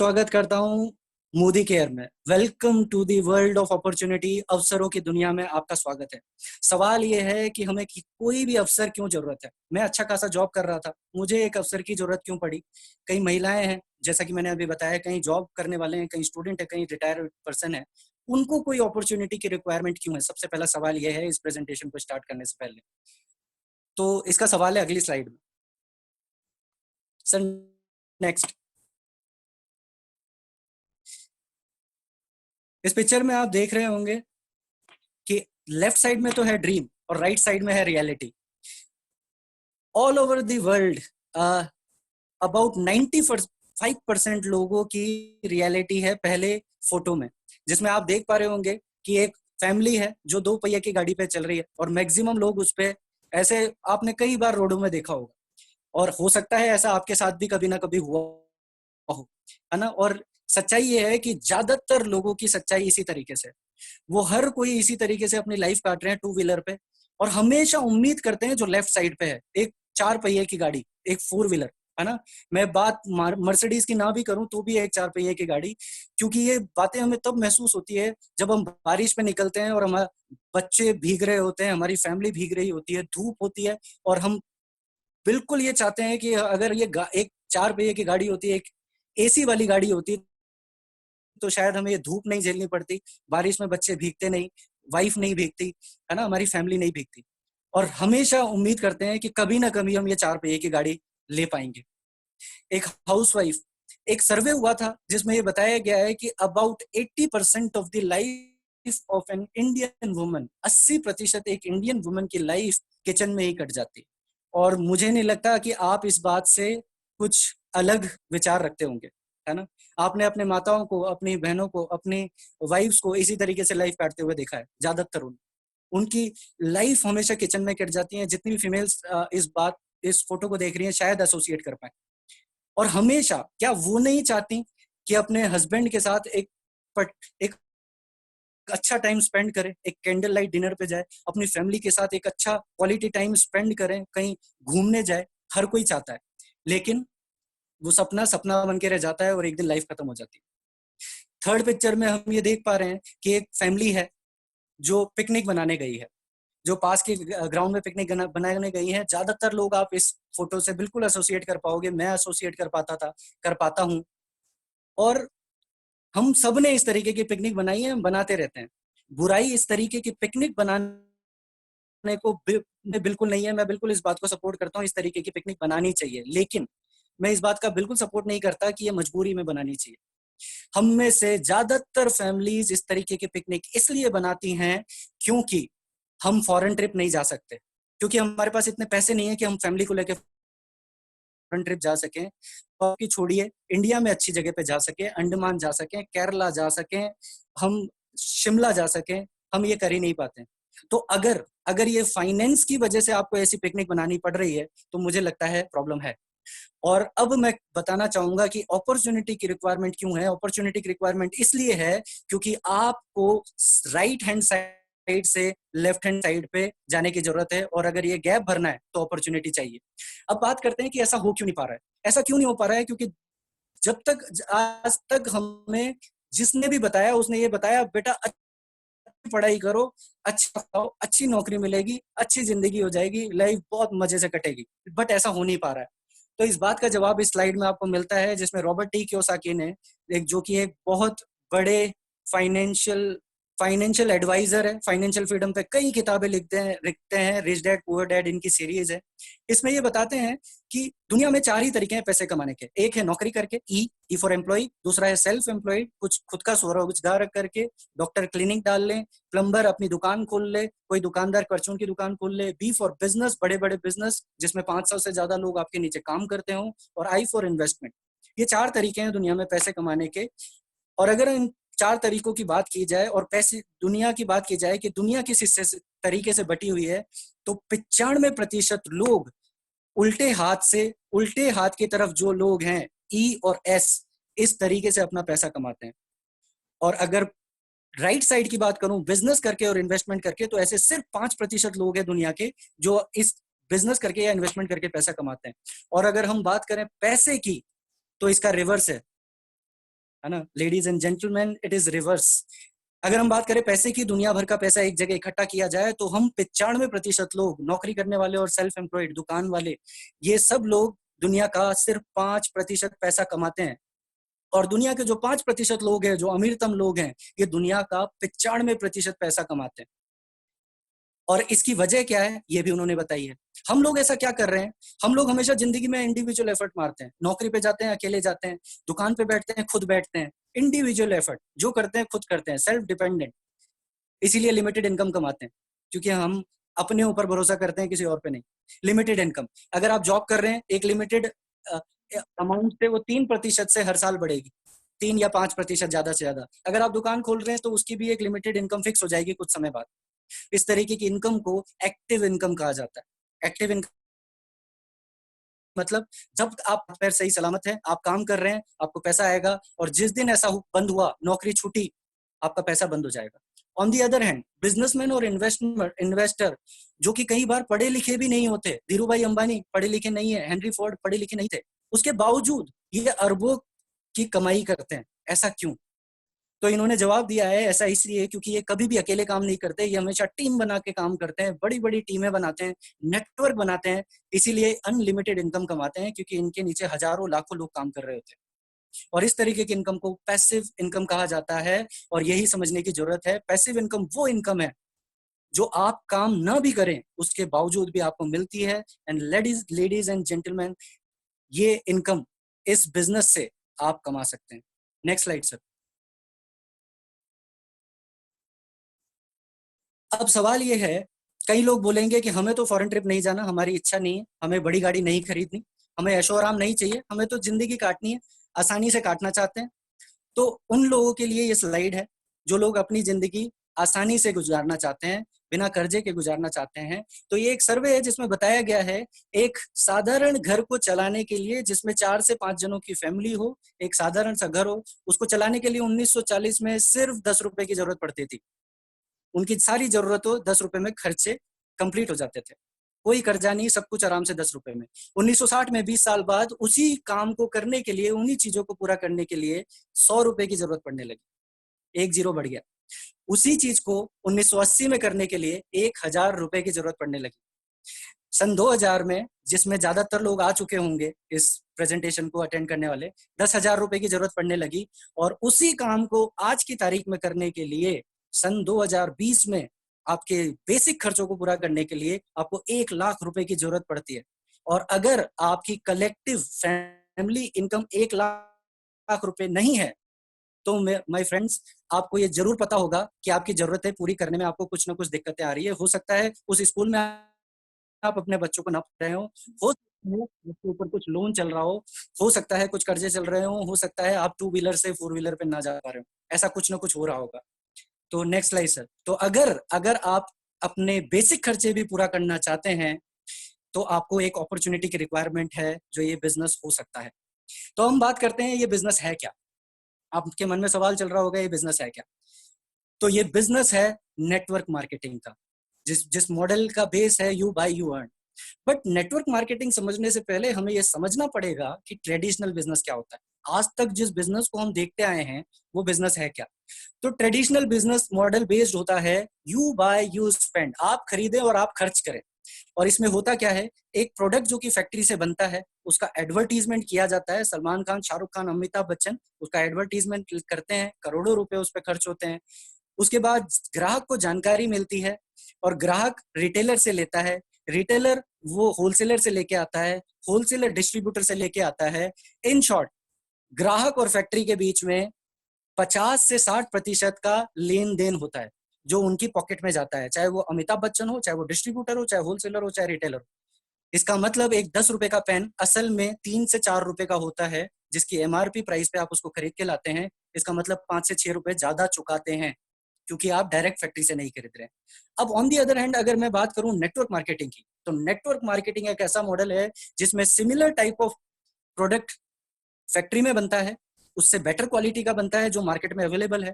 स्वागत करता हूँ मोदी केयर में। Welcome to the world of opportunity. अवसरों की दुनिया में आपका स्वागत है। सवाल ये है कि हमें कोई भी अवसर क्यों जरूरत है। मैं अच्छा खासा जॉब कर रहा था, मुझे एक अवसर की जरूरत क्यों पड़ी। कई महिलाएं हैं, जैसा कि मैंने अभी बताया, कहीं जॉब करने वाले हैं, कहीं स्टूडेंट है, कहीं रिटायर्ड पर्सन है, उनको कोई अपॉर्चुनिटी की रिक्वायरमेंट क्यों है। सबसे पहला सवाल यह है इस प्रेजेंटेशन को स्टार्ट करने से पहले। तो इसका सवाल है अगली स्लाइड में। Sir next. इस पिक्चर में आप देख रहे होंगे कि लेफ्ट साइड में तो है ड्रीम और राइट साइड में है reality. All over the world about 95% लोगों की रियलिटी है पहले फोटो में, जिसमें आप देख पा रहे होंगे कि एक फैमिली है जो 2 पहिए की गाड़ी पे चल रही है और मैक्सिमम लोग उस पे ऐसे आपने कई बार रोडों में देखा होगा, और हो सकता है ऐसा आपके साथ भी कभी ना कभी हुआ हो, है ना। और सच्चाई ये है कि ज्यादातर लोगों की सच्चाई इसी तरीके से, वो हर कोई इसी तरीके से अपनी लाइफ काट रहे हैं 2 व्हीलर पे, और हमेशा उम्मीद करते हैं जो लेफ्ट साइड पे है एक 4 पहिए की गाड़ी, एक 4 व्हीलर, है ना। मैं बात मर्सिडीज की ना भी करूं तो भी एक 4 पहिए की गाड़ी, क्योंकि ये बातें हमें तब महसूस होती है जब हम बारिश में निकलते हैं और हमारे बच्चे भीग रहे होते हैं, हमारी फैमिली भीग रही होती है, धूप होती है, और हम बिल्कुल ये चाहते हैं कि अगर ये एक 4 पहिए की गाड़ी होती है, एक एसी वाली गाड़ी होती, तो शायद हमें ये धूप नहीं झेलनी पड़ती, बारिश में बच्चे भीगते नहीं, वाइफ नहीं भीगती, है ना, हमारी फैमिली नहीं भीगती। और हमेशा उम्मीद करते हैं कि कभी ना कभी हम ये 4 पहिए की गाड़ी ले पाएंगे। एक हाउसवाइफ, एक सर्वे हुआ था जिसमें ये बताया गया है कि about 80% of the life of an Indian woman, 80% एक इंडियन वुमन की लाइफ किचन में ही कट जाती। और मुझे नहीं लगता कि आप इस बात से कुछ अलग विचार रखते होंगे, है ना। आपने अपने माताओं को, अपनी बहनों को, अपनी वाइफ्स को इसी तरीके से लाइफ काटते हुए देखा है। ज्यादातर उनकी लाइफ हमेशा किचन में कट जाती है। जितनी भी फीमेल्स इस फोटो को देख रही हैं शायद एसोसिएट कर पाए। और हमेशा क्या वो नहीं चाहती कि अपने हस्बैंड के साथ एक अच्छा टाइम स्पेंड करें, एक कैंडल लाइट डिनर पे जाए, अपनी फैमिली के साथ एक अच्छा क्वालिटी टाइम स्पेंड करें, कहीं घूमने जाए। हर कोई चाहता है, लेकिन वो सपना सपना बन के रह जाता है और एक दिन लाइफ खत्म हो जाती है। थर्ड पिक्चर में हम ये देख पा रहे हैं कि एक फैमिली है जो पिकनिक बनाने गई है, जो पास के ग्राउंड में पिकनिक बनाने गई है। ज्यादातर लोग आप इस फोटो से बिल्कुल एसोसिएट कर पाओगे, मैं एसोसिएट कर पाता हूँ। और हम सब ने इस तरीके की पिकनिक बनाई है, हम बनाते रहते हैं। बुराई इस तरीके की पिकनिक बनाने को बिल्कुल नहीं है। मैं बिल्कुल इस बात को सपोर्ट करता हूँ, इस तरीके की पिकनिक बनानी चाहिए, लेकिन मैं इस बात का बिल्कुल सपोर्ट नहीं करता कि ये मजबूरी में बनानी चाहिए। हम में से ज्यादातर फैमिलीज इस तरीके की पिकनिक इसलिए बनाती हैं क्योंकि हम फॉरेन ट्रिप नहीं जा सकते, क्योंकि हमारे पास इतने पैसे नहीं है कि हम फैमिली को लेकर फॉरेन ट्रिप जा सकें। और की छोड़िए, इंडिया में अच्छी जगह पे जा सके, अंडमान जा सकें, केरला जा सकें, हम शिमला जा सकें, हम ये कर ही नहीं पाते। तो अगर अगर ये फाइनेंस की वजह से आपको ऐसी पिकनिक बनानी पड़ रही है तो मुझे लगता है प्रॉब्लम है। और अब मैं बताना चाहूंगा कि अपॉर्चुनिटी की रिक्वायरमेंट क्यों है। अपॉर्चुनिटी की रिक्वायरमेंट इसलिए है क्योंकि आपको राइट हैंड साइड से लेफ्ट हैंड साइड पे जाने की जरूरत है, और अगर ये गैप भरना है तो अपॉर्चुनिटी चाहिए। अब बात करते हैं कि ऐसा हो क्यों नहीं पा रहा है। ऐसा क्यों नहीं हो पा रहा है? क्योंकि जब तक आज तक हमें जिसने भी बताया उसने ये बताया, बेटा अच्छी पढ़ाई करो, अच्छा खाओ, अच्छी नौकरी मिलेगी, अच्छी जिंदगी हो जाएगी, लाइफ बहुत मजे से कटेगी। बट ऐसा हो नहीं पा रहा है। तो इस बात का जवाब इस स्लाइड में आपको मिलता है, जिसमें रॉबर्ट टी कियोसाकी ने, एक जो कि एक बहुत बड़े फाइनेंशियल फाइनेंशियल एडवाइजर है, फाइनेंशियल फ्रीडम पे कई किताबें लिखते हैं, रिच डैड पुअर डैड इनकी सीरीज है। इसमें ये बताते हैं कि दुनिया में 4 ही तरीके हैं पैसे कमाने के। एक है नौकरी करके, ई फॉर एम्प्लॉय। दूसरा है सेल्फ एम्प्लॉयड, कुछ खुद का स्वरोजगार करके, डॉक्टर क्लिनिक डाल लें, प्लम्बर अपनी दुकान खोल ले, कोई दुकानदार परचून की दुकान खोल ले। बी फॉर बिजनेस, बड़े बड़े बिजनेस जिसमें 500 से ज्यादा लोग आपके नीचे काम करते हों। और आई फॉर इन्वेस्टमेंट। ये 4 तरीके हैं दुनिया में पैसे कमाने के। और अगर इन 4 तरीकों की बात की जाए और पैसे दुनिया की बात की जाए कि दुनिया किस हिस्से से तरीके से बटी हुई है, तो 95% लोग उल्टे हाथ की तरफ जो लोग हैं, ई और एस, इस तरीके से अपना पैसा कमाते हैं। और अगर राइट साइड की बात करूं, बिजनेस करके और इन्वेस्टमेंट करके, तो ऐसे सिर्फ 5% लोग हैं दुनिया के जो इस बिजनेस करके या इन्वेस्टमेंट करके पैसा कमाते हैं। और अगर हम बात करें पैसे की, तो इसका रिवर्स है। है ना। Ladies and gentleman, it is reverse. अगर हम बात करें पैसे की, दुनिया भर का पैसा एक जगह इकट्ठा किया जाए तो हम 95% लोग, नौकरी करने वाले और सेल्फ एम्प्लॉयड, दुकान वाले, ये सब लोग दुनिया का सिर्फ 5% पैसा कमाते हैं। और दुनिया के जो 5% लोग हैं, जो अमीरतम लोग हैं, ये दुनिया का 95% पैसा कमाते हैं। और इसकी वजह क्या है, ये भी उन्होंने बताई है। हम लोग ऐसा क्या कर रहे हैं, हम लोग हमेशा जिंदगी में इंडिविजुअल एफर्ट मारते हैं। नौकरी पे जाते हैं अकेले जाते हैं, दुकान पे बैठते हैं खुद बैठते हैं। इंडिविजुअल एफर्ट जो करते हैं खुद करते हैं, सेल्फ डिपेंडेंट। इसीलिए लिमिटेड इनकम कमाते हैं, क्योंकि हम अपने ऊपर भरोसा करते हैं, किसी और पे नहीं। लिमिटेड इनकम, अगर आप जॉब कर रहे हैं एक लिमिटेड अमाउंट से, वो 3% से हर साल बढ़ेगी, 3 या 5% ज्यादा से ज्यादा। अगर आप दुकान खोल रहे हैं तो उसकी भी एक लिमिटेड इनकम फिक्स हो जाएगी कुछ समय बाद। इस तरीके की इनकम को एक्टिव इनकम कहा जाता है। एक्टिव इनकम मतलब जब आप पैर सही सलामत है, आप काम कर रहे हैं, आपको पैसा आएगा, और जिस दिन ऐसा बंद हुआ, नौकरी छूटी, आपका पैसा बंद हो जाएगा। On the other hand, businessman और इन्वेस्टर जो कि कई बार पढ़े लिखे भी नहीं होते, धीरू भाई अंबानी पढ़े लिखे नहीं है, हेनरी फोर्ड पढ़े लिखे नहीं थे, उसके बावजूद ये अरबों की कमाई करते हैं। ऐसा क्यों? तो इन्होंने जवाब दिया है, ऐसा इसलिए क्योंकि ये कभी भी अकेले काम नहीं करते, ये हमेशा टीम बना के काम करते हैं, बड़ी बड़ी टीमें बनाते हैं, नेटवर्क बनाते हैं। इसीलिए अनलिमिटेड इनकम कमाते हैं, क्योंकि इनके नीचे हजारों लाखों लोग काम कर रहे होते हैं। और इस तरीके की इनकम को पैसिव इनकम कहा जाता है। और यही समझने की जरूरत है, पैसिव इनकम वो इनकम है जो आप काम ना भी करें उसके बावजूद भी आपको मिलती है। एंड लेडीज एंड जेंटलमैन, ये इनकम इस बिजनेस से आप कमा सकते हैं। Next slide sir. अब सवाल ये है, कई लोग बोलेंगे कि हमें तो फॉरेन ट्रिप नहीं जाना, हमारी इच्छा नहीं है, हमें बड़ी गाड़ी नहीं खरीदनी, हमें ऐशो आराम नहीं चाहिए, हमें तो जिंदगी काटनी है, आसानी से काटना चाहते हैं। तो उन लोगों के लिए ये स्लाइड है, जो लोग अपनी जिंदगी आसानी से गुजारना चाहते हैं, बिना कर्जे के गुजारना चाहते हैं। तो ये एक सर्वे है जिसमें बताया गया है, एक साधारण घर को चलाने के लिए, जिसमें 4 से 5 जनों की फैमिली हो, एक साधारण सा घर हो, उसको चलाने के लिए 1940 में सिर्फ 10 रुपए की जरूरत पड़ती थी। उनकी सारी जरूरतों 10 रुपए में खर्चे कंप्लीट हो जाते थे, कोई कर्जा नहीं, सब कुछ आराम से 10 रुपए में। 1960 में 20 साल बाद उसी काम को करने के लिए, उन्हीं चीजों को पूरा करने के लिए 100 रुपए की जरूरत पड़ने लगी, एक जीरो बढ़ गया। उसी चीज को 1980 में करने के लिए 1000 रुपए की जरूरत पड़ने लगी। सन 2000 में, जिसमें ज्यादातर लोग आ चुके होंगे इस प्रेजेंटेशन को अटेंड करने वाले, 10,000 रुपए की जरूरत पड़ने लगी। और उसी काम को आज की तारीख में करने के लिए सन 2020 में आपके बेसिक खर्चों को पूरा करने के लिए आपको 1 लाख रुपए की जरूरत पड़ती है। और अगर आपकी कलेक्टिव फैमिली इनकम 1 लाख रुपए नहीं है, तो माय फ्रेंड्स, आपको ये जरूर पता होगा कि आपकी जरूरतें पूरी करने में आपको कुछ ना कुछ दिक्कतें आ रही है। हो सकता है उस स्कूल में आप अपने बच्चों को ना पढ़ रहे हो सकता है उसके ऊपर कुछ लोन चल रहा हो सकता है कुछ कर्जे चल रहे हो सकता है आप 2 व्हीलर से 4 व्हीलर पे ना जा पा रहे हो, ऐसा कुछ ना कुछ हो रहा होगा। तो नेक्स्ट स्लाइड सर। तो अगर अगर आप अपने बेसिक खर्चे भी पूरा करना चाहते हैं, तो आपको एक अपॉर्चुनिटी की रिक्वायरमेंट है, जो ये बिजनेस हो सकता है। तो हम बात करते हैं, ये बिजनेस है क्या। आपके मन में सवाल चल रहा होगा, ये बिजनेस है क्या। तो ये बिजनेस है नेटवर्क मार्केटिंग का, जिस जिस मॉडल का बेस है you buy you earn. But network marketing समझने से पहले हमें यह समझना पड़ेगा कि ट्रेडिशनल बिजनेस क्या होता है। आज तक जिस बिजनेस को हम देखते आए हैं, वो बिजनेस है क्या। तो ट्रेडिशनल बिजनेस मॉडल बेस्ड होता है यू बाय यू स्पेंड, आप खरीदें और आप खर्च करें। और इसमें होता क्या है, एक प्रोडक्ट जो कि फैक्ट्री से बनता है, उसका एडवर्टीजमेंट किया जाता है। सलमान खान, शाहरुख खान, अमिताभ बच्चन उसका एडवर्टीजमेंट करते हैं, करोड़ों रुपए उस पर खर्च होते हैं। उसके बाद ग्राहक को जानकारी मिलती है, और ग्राहक रिटेलर से लेता है, रिटेलर वो होलसेलर से लेके आता है, होलसेलर डिस्ट्रीब्यूटर से लेके आता है। इन शॉर्ट, ग्राहक और फैक्ट्री के बीच में 50 से 60% का लेन देन होता है, जो उनकी पॉकेट में जाता है, चाहे वो अमिताभ बच्चन हो, चाहे वो डिस्ट्रीब्यूटर हो, चाहे होलसेलर हो, चाहे रिटेलर हो। इसका मतलब एक 10 रुपए का पेन असल में 3 से 4 रुपए का होता है, जिसकी एमआरपी प्राइस पे आप उसको खरीद के लाते हैं। इसका मतलब 5 से 6 रुपए ज्यादा चुकाते हैं, क्योंकि आप डायरेक्ट फैक्ट्री से नहीं खरीद रहे हैं। अब ऑन दी अदर हैंड, अगर मैं बात करूं नेटवर्क मार्केटिंग की, तो नेटवर्क मार्केटिंग एक ऐसा मॉडल है जिसमें similar type of product factory में बनता है, उससे बेटर क्वालिटी का बनता है जो मार्केट में अवेलेबल है,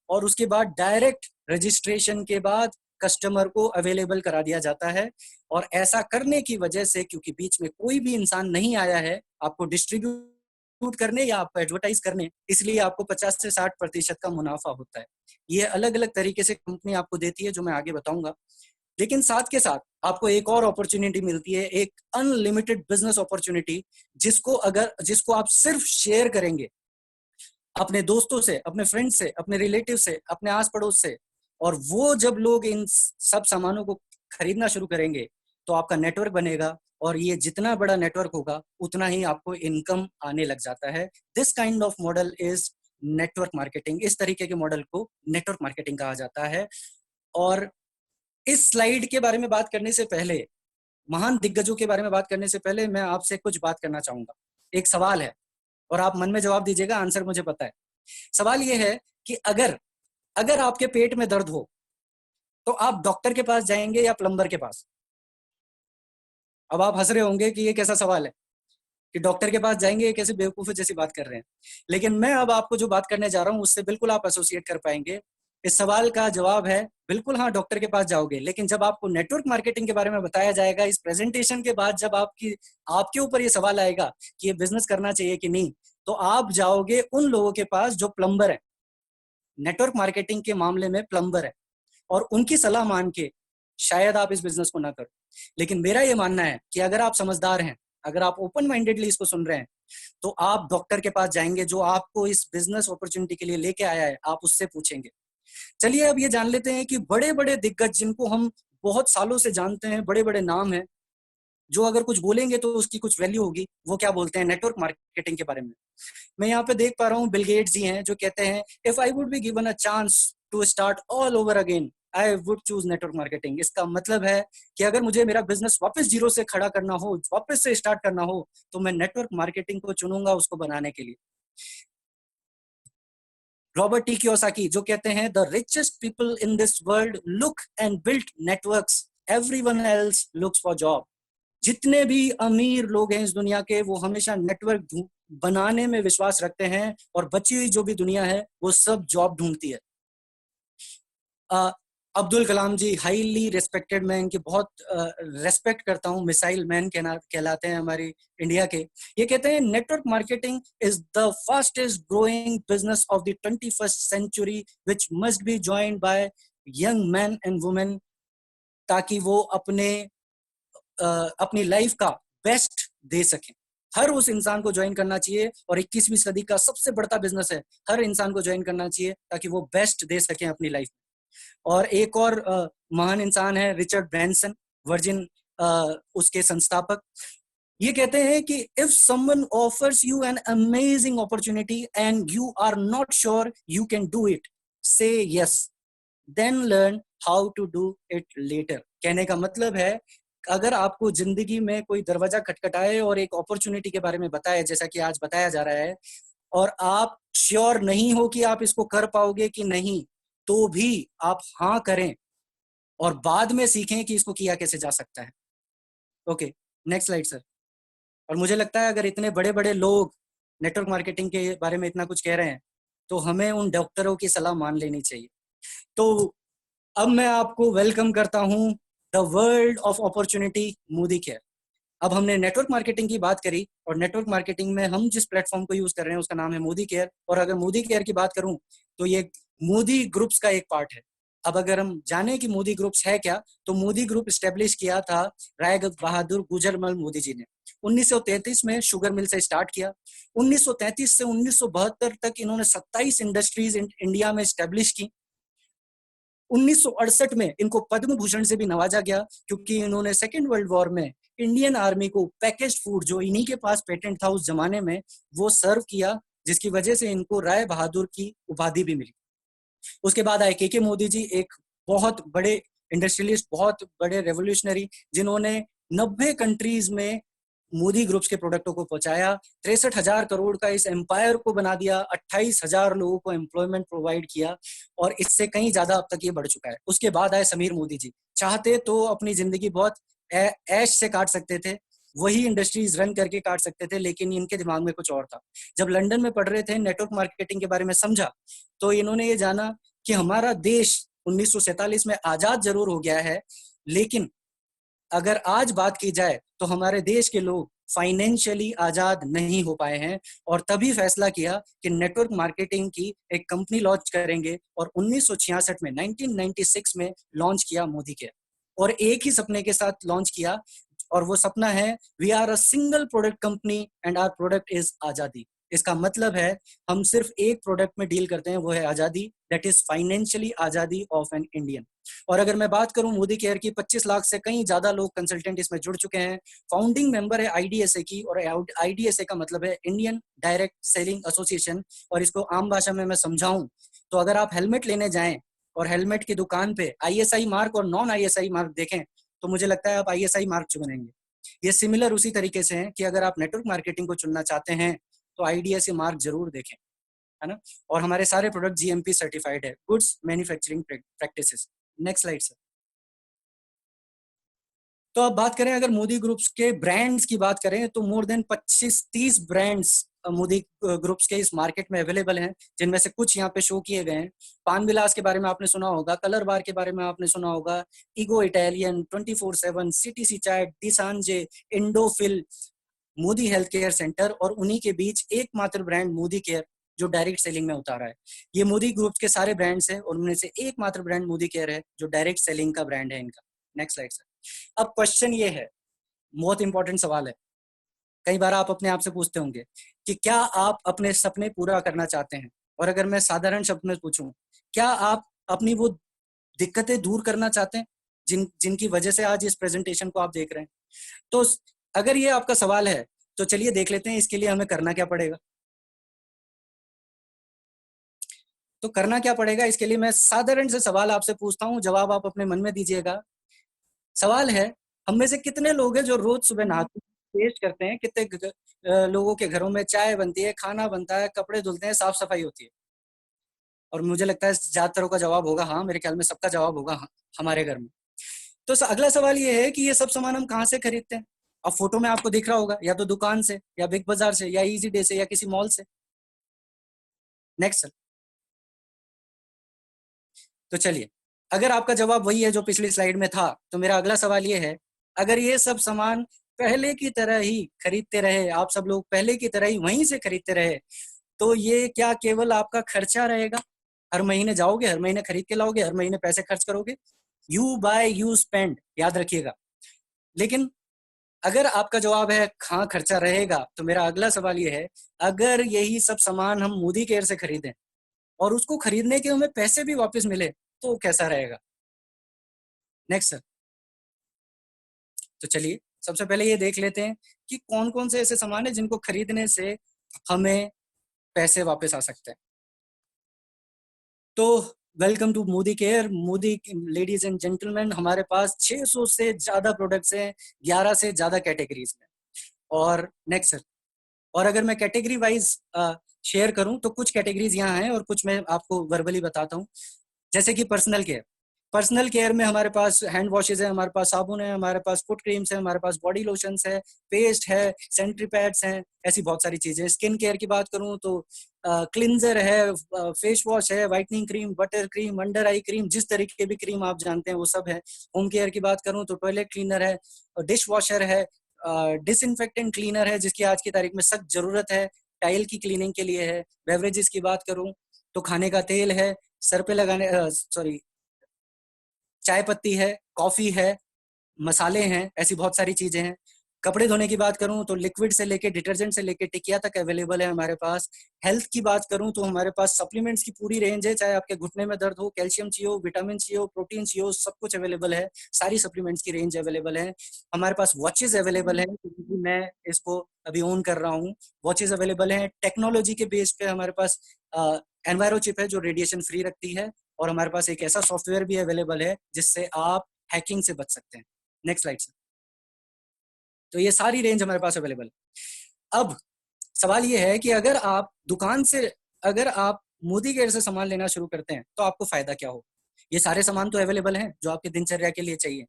और उसके बाद डायरेक्ट रजिस्ट्रेशन के बाद कस्टमर को अवेलेबल करा दिया जाता है। और ऐसा करने की वजह से, क्योंकि बीच में कोई भी इंसान नहीं आया है आपको डिस्ट्रीब्यूट शूट करने या आपको एडवर्टाइज करने, इसलिए आपको 50 से 60% का मुनाफा होता है। ये अलग अलग तरीके से कंपनी आपको देती है, जो मैं आगे बताऊंगा। लेकिन साथ के साथ आपको एक और अपॉर्चुनिटी मिलती है, एक अनलिमिटेड बिजनेस अपॉर्चुनिटी, जिसको आप सिर्फ शेयर करेंगे अपने दोस्तों से, अपने फ्रेंड से, अपने रिलेटिव से, अपने आस पड़ोस से, और वो जब लोग इन सब सामानों को खरीदना शुरू करेंगे तो आपका नेटवर्क बनेगा, और ये जितना बड़ा नेटवर्क होगा उतना ही आपको इनकम आने लग जाता है। This kind of model is network marketing. इस तरीके के मॉडल को नेटवर्क मार्केटिंग कहा जाता है। और इस स्लाइड के बारे में बात करने से पहले, महान दिग्गजों के बारे में बात करने से पहले, मैं आपसे कुछ बात करना चाहूंगा। एक सवाल है और आप मन में जवाब दीजिएगा, आंसर मुझे पता है। सवाल ये है कि अगर अगर आपके पेट में दर्द हो तो आप डॉक्टर के पास जाएंगे या प्लम्बर के पास? अब आप हंस रहे होंगे कि ये कैसा सवाल है कि डॉक्टर के पास जाएंगे, ये कैसे बेवकूफी जैसी बात कर रहे हैं। लेकिन मैं अब आपको जो बात करने जा रहा हूं उससे बिल्कुल आप एसोसिएट कर पाएंगे। इस सवाल का जवाब है बिल्कुल हाँ, डॉक्टर के पास जाओगे। लेकिन जब आपको नेटवर्क मार्केटिंग के बारे में बताया जाएगा इस प्रेजेंटेशन के बाद, जब आपके ऊपर ये सवाल आएगा कि ये बिजनेस करना चाहिए कि नहीं, तो आप जाओगे उन लोगों के पास जो प्लम्बर है, नेटवर्क मार्केटिंग के मामले में प्लम्बर है, और उनकी सलाह मान के शायद आप इस बिजनेस को ना करो। लेकिन मेरा ये मानना है कि अगर आप समझदार हैं, अगर आप ओपन माइंडेडली इसको सुन रहे हैं, तो आप डॉक्टर के पास जाएंगे जो आपको इस बिजनेस अपॉर्चुनिटी के लिए लेके आया है, आप उससे पूछेंगे। चलिए अब ये जान लेते हैं कि बड़े बड़े दिग्गज जिनको हम बहुत सालों से जानते हैं, बड़े बड़े नाम हैं, जो अगर कुछ बोलेंगे तो उसकी कुछ वैल्यू होगी, वो क्या बोलते हैं नेटवर्क मार्केटिंग के बारे में। मैं यहाँ पे देख पा रहा हूँ बिल गेट्स जी हैं, जो कहते हैं if I would be given a chance to start all over again I would choose network marketing. इसका मतलब है कि अगर मुझे मेरा बिजनेस वापस जीरो से खड़ा करना हो, वापस से स्टार्ट करना हो, तो मैं नेटवर्क मार्केटिंग को चुनूंगा उसको बनाने के लिए। रॉबर्ट टी कियोसाकी जो कहते हैं the richest people in this world look and build networks, everyone else looks for job. जितने भी अमीर लोग हैं इस दुनिया के, वो हमेशा नेटवर्क बनाने में विश्वास रखते हैं, और बची हुई जो भी दुनिया है वो सब जॉब ढूंढती है। अब्दुल कलाम जी हाईली रिस्पेक्टेड, मैं इनकी बहुत रेस्पेक्ट करता हूँ, मिसाइल मैन कहलाते हैं हमारी इंडिया के। ये कहते हैं network marketing is the fastest growing business of the 21st century which must be joined by young man and women, ताकि वो अपनी लाइफ का बेस्ट दे सकें। हर उस इंसान को ज्वाइन करना चाहिए, और 21वीं सदी का सबसे बड़ा बिजनेस है, हर इंसान को ज्वाइन करना चाहिए ताकि वो बेस्ट दे सकें अपनी लाइफ में। और एक और महान इंसान है रिचर्ड ब्रैंसन, वर्जिन उसके संस्थापक। ये कहते हैं कि if someone offers you an amazing opportunity and you are not sure you can do it, say yes, then learn how to do it later. कहने का मतलब है, अगर आपको जिंदगी में कोई दरवाजा खटखटाए और एक अपॉर्चुनिटी के बारे में बताए, जैसा कि आज बताया जा रहा है, और आप श्योर नहीं हो कि आप इसको कर पाओगे कि नहीं, तो भी आप हाँ करें और बाद में सीखें कि इसको किया कैसे जा सकता है। Okay, next slide sir. और मुझे लगता है अगर इतने बड़े बड़े लोग नेटवर्क मार्केटिंग के बारे में इतना कुछ कह रहे हैं, तो हमें उन डॉक्टरों की सलाह मान लेनी चाहिए। तो अब मैं आपको वेलकम करता हूं the world of opportunity, Modi care. अब हमने नेटवर्क मार्केटिंग की बात करी, और नेटवर्क मार्केटिंग में हम जिस प्लेटफॉर्म को यूज कर रहे हैं उसका नाम है मोदी केयर। और अगर मोदी केयर की बात करूं तो ये मोदी ग्रुप्स का एक पार्ट है। अब अगर हम जाने कि मोदी ग्रुप्स है क्या, तो मोदी ग्रुप स्टेब्लिश किया था राय बहादुर गुजरमल मोदी जी ने 1933 में शुगर मिल से स्टार्ट किया। 1933 से 1972 तक इन्होंने 27 इंडस्ट्रीज इंडिया में स्टेब्लिश की। 1968 में इनको पद्म भूषण से भी नवाजा गया, क्योंकि इन्होंने सेकेंड वर्ल्ड वॉर में इंडियन आर्मी को पैकेज्ड फूड, जो इन्हीं के पास पेटेंट था उस जमाने में, वो सर्व किया, जिसकी वजह से इनको राय बहादुर की उपाधि भी मिली। उसके बाद आए के मोदी जी, एक बहुत बड़े इंडस्ट्रियलिस्ट, बहुत बड़े रेवोल्यूशनरी, जिन्होंने 90 कंट्रीज में मोदी ग्रुप्स के प्रोडक्टों को पहुंचाया। 63,000 करोड़ का इस एम्पायर को बना दिया, 28,000 लोगों को एम्प्लॉयमेंट प्रोवाइड किया, और इससे कहीं ज्यादा अब तक ये बढ़ चुका है। उसके बाद आए समीर मोदी जी, चाहते तो अपनी जिंदगी बहुत ऐश से काट सकते थे, वही इंडस्ट्रीज रन करके काट सकते थे, लेकिन इनके दिमाग में कुछ और था। जब लंदन में पढ़ रहे थे, नेटवर्क मार्केटिंग के बारे में समझा, तो इन्होंने ये जाना कि हमारा देश 1947 में आजाद जरूर हो गया है, लेकिन अगर आज बात की जाए तो हमारे देश के लोग फाइनेंशियली आजाद नहीं हो पाए हैं, और तभी फैसला किया कि नेटवर्क मार्केटिंग की एक कंपनी लॉन्च करेंगे, और 1966 में 1996 में लॉन्च किया मोदी केयर, और एक ही सपने के साथ लॉन्च किया, और वो सपना है we are a single product company and our product is आजादी। इसका मतलब है हम सिर्फ एक प्रोडक्ट में डील करते हैं, वो है आजादी, दैट इज फाइनेंशियली आजादी ऑफ एन इंडियन। और अगर मैं बात करूं मोदी केयर की, 25 लाख से कहीं ज्यादा लोग कंसल्टेंट इसमें जुड़ चुके हैं। फाउंडिंग मेंबर है आईडीएसए की, और आईडीएसए का मतलब है इंडियन डायरेक्ट सेलिंग एसोसिएशन। और इसको आम भाषा में मैं समझाऊं तो अगर आप हेलमेट लेने जाएं और हेलमेट की दुकान पे आईएसआई मार्क और नॉन आईएसआई मार्क देखें, तो मुझे लगता है आप आईएसआई मार्क चुनेंगे। ये सिमिलर उसी तरीके से है कि अगर आप नेटवर्क मार्केटिंग को चुनना चाहते हैं तो आईडीएसए मार्क जरूर देखें, है ना। और हमारे सारे प्रोडक्ट जीएमपी सर्टिफाइड है, goods manufacturing practices. Next slide sir. तो अब बात करें अगर मोदी ग्रुप्स के ब्रांड्स की बात करें तो more than 25-30 brands Modi groups के इस मार्केट में अवेलेबल हैं, जिनमें से कुछ यहाँ पे शो किए गए हैं। पान विलास के बारे में आपने सुना होगा, कलर बार के बारे में आपने सुना होगा, ईगो इटालियन, 24/7, सीटीसी चैट, दिसांजे, Indofil, Modi health care centre, और उन्हीं के बीच एकमात्र ब्रांड मोदी केयर जो डायरेक्ट सेलिंग में उतारा है। ये मोदी ग्रुप के सारे ब्रांड्स हैं और उनमें से एकमात्र ब्रांड मोदी केयर है जो डायरेक्ट सेलिंग का ब्रांड है इनका। Next slide sir. अब क्वेश्चन ये है, बहुत इंपॉर्टेंट सवाल है, कई बार आप अपने आप से पूछते होंगे कि क्या आप अपने सपने पूरा करना चाहते हैं। और अगर मैं साधारण शब्द में पूछूं, क्या आप अपनी वो दिक्कतें दूर करना चाहते हैं जिनकी वजह से आज इस प्रेजेंटेशन को आप देख रहे हैं। तो अगर ये आपका सवाल है तो चलिए देख लेते हैं इसके लिए हमें करना क्या पड़ेगा। तो करना क्या पड़ेगा इसके लिए मैं साधारण से सवाल आपसे पूछता हूं, जवाब आप अपने मन में दीजिएगा। सवाल है, हम में से कितने लोग हैं जो रोज सुबह नहाते पेस्ट करते हैं, कितने लोगों के घरों में चाय बनती है, खाना बनता है, कपड़े धुलते हैं, साफ सफाई होती है। और मुझे लगता है ज्यादातर का जवाब होगा हाँ, मेरे ख्याल में सबका जवाब होगा हाँ, हमारे घर में। तो अगला सवाल ये है कि ये सब सामान हम कहाँ से खरीदते हैं। अब फोटो में आपको दिख रहा होगा, या तो दुकान से, या बिग बाजार से, या इजी डे से, या किसी मॉल से। नेक्स्ट। तो चलिए, अगर आपका जवाब वही है जो पिछली स्लाइड में था, तो मेरा अगला सवाल ये है, अगर ये सब सामान पहले की तरह ही खरीदते रहे, आप सब लोग पहले की तरह ही वहीं से खरीदते रहे, तो ये क्या केवल आपका खर्चा रहेगा? हर महीने जाओगे, हर महीने खरीद के लाओगे, हर महीने पैसे खर्च करोगे, यू बाय यू स्पेंड, याद रखिएगा। लेकिन अगर आपका जवाब है हाँ खर्चा रहेगा, तो मेरा अगला सवाल ये है, अगर यही सब सामान हम मोदी केयर से खरीदें और उसको खरीदने के हमें पैसे भी वापस मिले, तो कैसा रहेगा? Next sir. तो चलिए सबसे पहले ये देख लेते हैं कि कौन कौन से ऐसे सामान है जिनको खरीदने से हमें पैसे वापस आ सकते हैं। तो welcome to Modi care. Modi, ladies and gentleman, हमारे पास 600 से ज्यादा प्रोडक्ट्स हैं, 11 से ज्यादा कैटेगरीज में। और नेक्स्ट सर। और अगर मैं कैटेगरी वाइज शेयर करूं तो कुछ कैटेगरीज यहाँ हैं और कुछ मैं आपको वर्बली बताता हूँ। जैसे कि पर्सनल केयर, पर्सनल केयर में हमारे पास हैंड वॉशेज है, हमारे पास साबुन है, हमारे पास फुट क्रीम्स है, हमारे पास बॉडी लोशंस है, पेस्ट है, सैनिटरी पैड्स हैं, ऐसी बहुत सारी चीजें। स्किन केयर की बात करूं तो क्लिंजर है, फेस वॉश है, whitening cream, butter cream, under eye cream, जिस तरीके की भी क्रीम आप जानते हैं वो सब है। होम केयर की बात करूं तो टॉयलेट क्लीनर है, डिश वॉशर है, डिसइंफेक्टेंट क्लीनर है जिसकी आज की तारीख में सख्त जरूरत है, टाइल की क्लीनिंग के लिए है। बेवरेजेस की बात करूं तो खाने का तेल है, सर पे लगाने, सॉरी, चाय पत्ती है, कॉफी है, मसाले हैं, ऐसी बहुत सारी चीजें हैं। कपड़े धोने की बात करूं तो लिक्विड से लेके डिटर्जेंट से लेके टिकिया तक अवेलेबल है हमारे पास। हेल्थ की बात करूं तो हमारे पास सप्लीमेंट्स की पूरी रेंज है, चाहे आपके घुटने में दर्द हो, कैल्शियम चाहिए हो, विटामिन चाहिए हो, प्रोटीन चाहिए हो, सब कुछ अवेलेबल है। सारी सप्लीमेंट्स की रेंज अवेलेबल है। हमारे पास वॉचेज अवेलेबल है, क्योंकि मैं इसको अभी ओन कर रहा हूँ। वॉचेज अवेलेबल है, टेक्नोलॉजी के बेस पे हमारे पास एनवायरो चिप है जो रेडिएशन फ्री रखती है, और हमारे पास एक ऐसा सॉफ्टवेयर भी अवेलेबल है जिससे आप हैकिंग से बच सकते हैं। नेक्स्ट स्लाइड से। तो ये सारी रेंज हमारे पास अवेलेबल है। अब सवाल ये है कि अगर आप दुकान से, अगर आप मोदी केयर से सामान लेना शुरू करते हैं तो आपको फायदा क्या हो। ये सारे सामान तो अवेलेबल हैं जो आपके दिनचर्या के लिए चाहिए।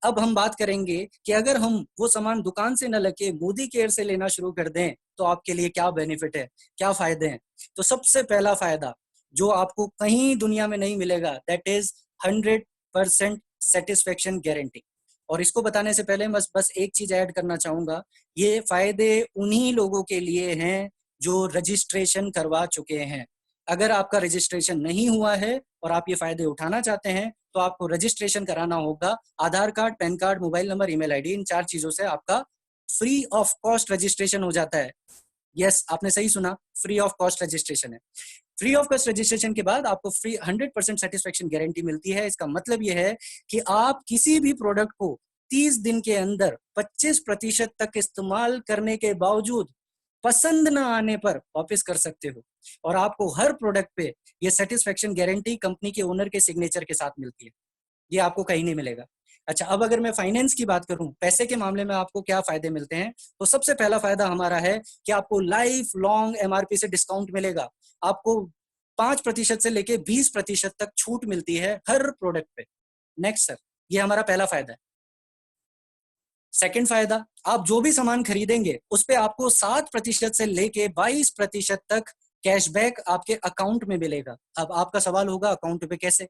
अब हम बात करेंगे कि अगर हम वो सामान दुकान से न लेके मोदी केयर से लेना शुरू कर दें तो आपके लिए क्या बेनिफिट है, क्या फायदे हैं। तो सबसे पहला फायदा जो आपको कहीं दुनिया में नहीं मिलेगा, दैट इज 100% सेटिस्फेक्शन गारंटी। और इसको बताने से पहले बस एक चीज ऐड करना चाहूंगा, ये फायदे उन्हीं लोगों के लिए हैं जो रजिस्ट्रेशन करवा चुके हैं। अगर आपका रजिस्ट्रेशन नहीं हुआ है और आप ये फायदे उठाना चाहते हैं तो आपको रजिस्ट्रेशन कराना होगा। Aadhaar card, PAN card, mobile number, email ID, इन 4 चीजों से आपका फ्री ऑफ कॉस्ट रजिस्ट्रेशन हो जाता है। यस, आपने सही सुना, फ्री ऑफ कॉस्ट रजिस्ट्रेशन है। फ्री ऑफ कॉस्ट रजिस्ट्रेशन के बाद आपको फ्री 100% सेटिस्फेक्शन गारंटी मिलती है। इसका मतलब यह है कि आप किसी भी प्रोडक्ट को 30 दिन के अंदर 25% तक इस्तेमाल करने के बावजूद पसंद ना आने पर वापस कर सकते हो, और आपको हर प्रोडक्ट पे ये सेटिस्फेक्शन गारंटी कंपनी के ओनर के सिग्नेचर के साथ मिलती है। ये आपको कहीं नहीं मिलेगा। अच्छा, अब अगर मैं फाइनेंस की बात करूं, पैसे के मामले में आपको क्या फायदे मिलते हैं, तो सबसे पहला फायदा हमारा है कि आपको लाइफ लॉन्ग एमआरपी से डिस्काउंट मिलेगा। आपको 5% से लेके 20% तक छूट मिलती है हर प्रोडक्ट पे। नेक्स्ट सर, ये हमारा पहला फायदा है। सेकंड फायदा, आप जो भी सामान खरीदेंगे उस पे आपको 7% से लेके 22% तक कैशबैक आपके अकाउंट में मिलेगा। अब आपका सवाल होगा अकाउंट पे कैसे?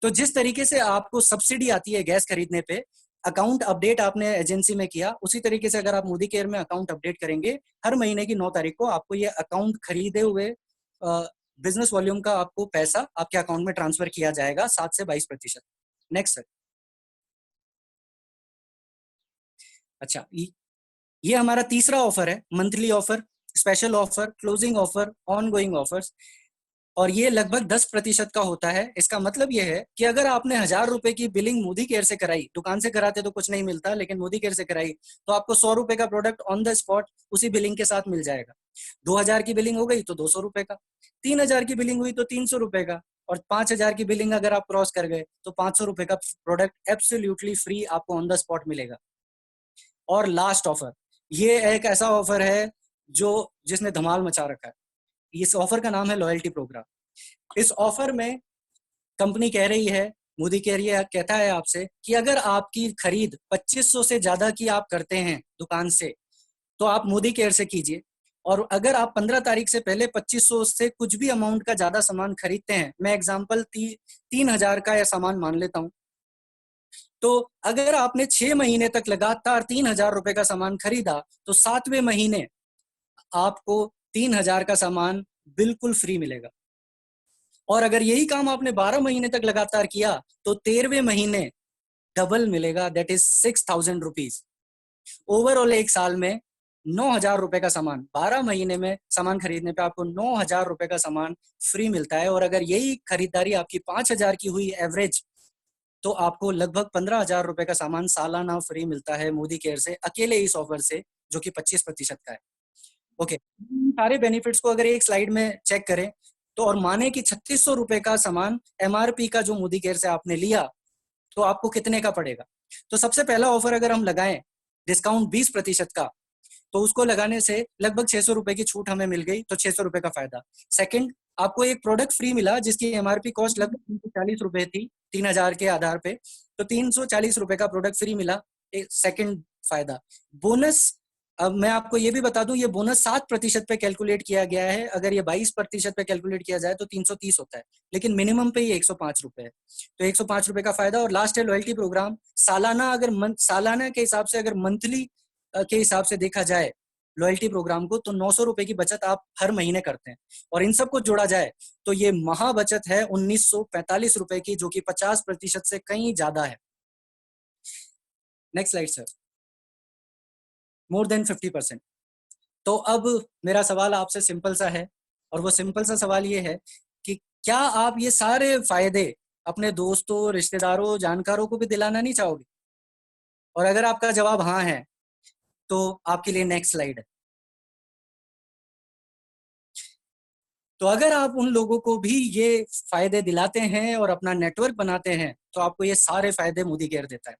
तो जिस तरीके से आपको सब्सिडी आती है गैस खरीदने पे, अकाउंट अपडेट आपने एजेंसी में किया, उसी तरीके से अगर आप मोदी केयर में अकाउंट अपडेट करेंगे, हर महीने की 9 तारीख को आपको ये अकाउंट खरीदे हुए बिजनेस वॉल्यूम का आपको पैसा आपके अकाउंट में ट्रांसफर किया जाएगा 7 से 22%। Next sir. अच्छा, ये हमारा तीसरा ऑफर है, monthly offer, special offer, closing offer, ongoing offers, और ये लगभग 10% का होता है। इसका मतलब ये है कि अगर आपने 1000 रुपए की बिलिंग मोदी केयर से कराई, दुकान से कराते तो कुछ नहीं मिलता, लेकिन मोदी केयर से कराई तो आपको 100 रुपए का प्रोडक्ट ऑन द स्पॉट उसी बिलिंग के साथ मिल जाएगा। 2000 की बिलिंग हो गई तो 200 रुपए का, 3000 की बिलिंग हुई तो 300 रुपए का, और 5000 की बिलिंग अगर आप क्रॉस कर गए तो 500 रुपए का प्रोडक्ट एब्सोल्युटली फ्री आपको ऑन द स्पॉट मिलेगा। और लास्ट ऑफर, ये एक ऐसा ऑफर है जो जिसने धमाल मचा रखा है। इस ऑफर का नाम है लॉयल्टी प्रोग्राम। इस ऑफर में कंपनी कह रही है, मोदी कह रही है, कहता है आपसे कि अगर आपकी खरीद 2500 से ज्यादा की आप करते हैं दुकान से, तो आप मोदी केयर से कीजिए। और अगर आप 15 तारीख से पहले 2500 से कुछ भी अमाउंट का ज्यादा सामान खरीदते हैं, मैं एग्जांपल 3000 का यह सामान मान लेता हूं, तो अगर आपने 6 महीने तक लगातार 3000 रुपए का सामान खरीदा तो 7वें महीने आपको 3000 का सामान बिल्कुल फ्री मिलेगा। और अगर यही काम आपने 12 महीने तक लगातार किया तो 13वें महीने डबल मिलेगा, दैट इज 6000 रुपीज। ओवरऑल एक साल में 9000 रुपए का सामान, 12 महीने में सामान खरीदने पे आपको 9000 रुपए का सामान फ्री मिलता है। और अगर यही खरीदारी आपकी 5000 की हुई एवरेज, तो आपको लगभग 15,000 रुपए का सामान सालाना फ्री मिलता है मोदी केयर से, अकेले इस ऑफर से, जो कि 25% का है। ओके, सारे बेनिफिट्स को अगर एक स्लाइड में चेक करें तो, और माने कि 3600 रुपए का सामान एमआरपी का जो मोदी केयर से आपने लिया, तो आपको कितने का पड़ेगा? तो सबसे पहला ऑफर अगर हम लगाएं डिस्काउंट 20% का, तो उसको लगाने से लगभग 600 रुपए की छूट हमें मिल गई, तो 600 रुपए का फायदा। सेकंड, आपको एक प्रोडक्ट फ्री मिला जिसकी एमआरपी कॉस्ट लगभग 340 रुपए थी 3000 के आधार पे, तो 340 रुपए का प्रोडक्ट फ्री मिला, एक सेकंड फायदा। बोनस, अब मैं आपको ये भी बता दूं, ये बोनस 7% पे कैलकुलेट किया गया है। अगर ये 22% पे कैलकुलेट किया जाए तो 330 होता है, लेकिन मिनिमम पे ये 105 रुपए है, तो 105 रुपए का फायदा। और लास्ट है लॉयल्टी प्रोग्राम। सालाना, अगर सालाना के हिसाब से, अगर मंथली के हिसाब से देखा जाए लॉयल्टी प्रोग्राम को, तो 900 रुपए की बचत आप हर महीने करते हैं, और इन सबको जोड़ा जाए तो ये महा बचत है 1945 रुपए की, जो कि 50% से कहीं ज्यादा है। Next slide sir. More than 50%। तो अब मेरा सवाल आपसे सिंपल सा है, और वो सिंपल सा सवाल ये है कि क्या आप ये सारे फायदे अपने दोस्तों, रिश्तेदारों, जानकारों को भी दिलाना नहीं चाहोगे? और अगर आपका जवाब हाँ है तो आपके लिए नेक्स्ट स्लाइड है। तो अगर आप उन लोगों को भी ये फायदे दिलाते हैं और अपना नेटवर्क बनाते हैं, तो आपको ये सारे फायदे मोदी केयर देता है।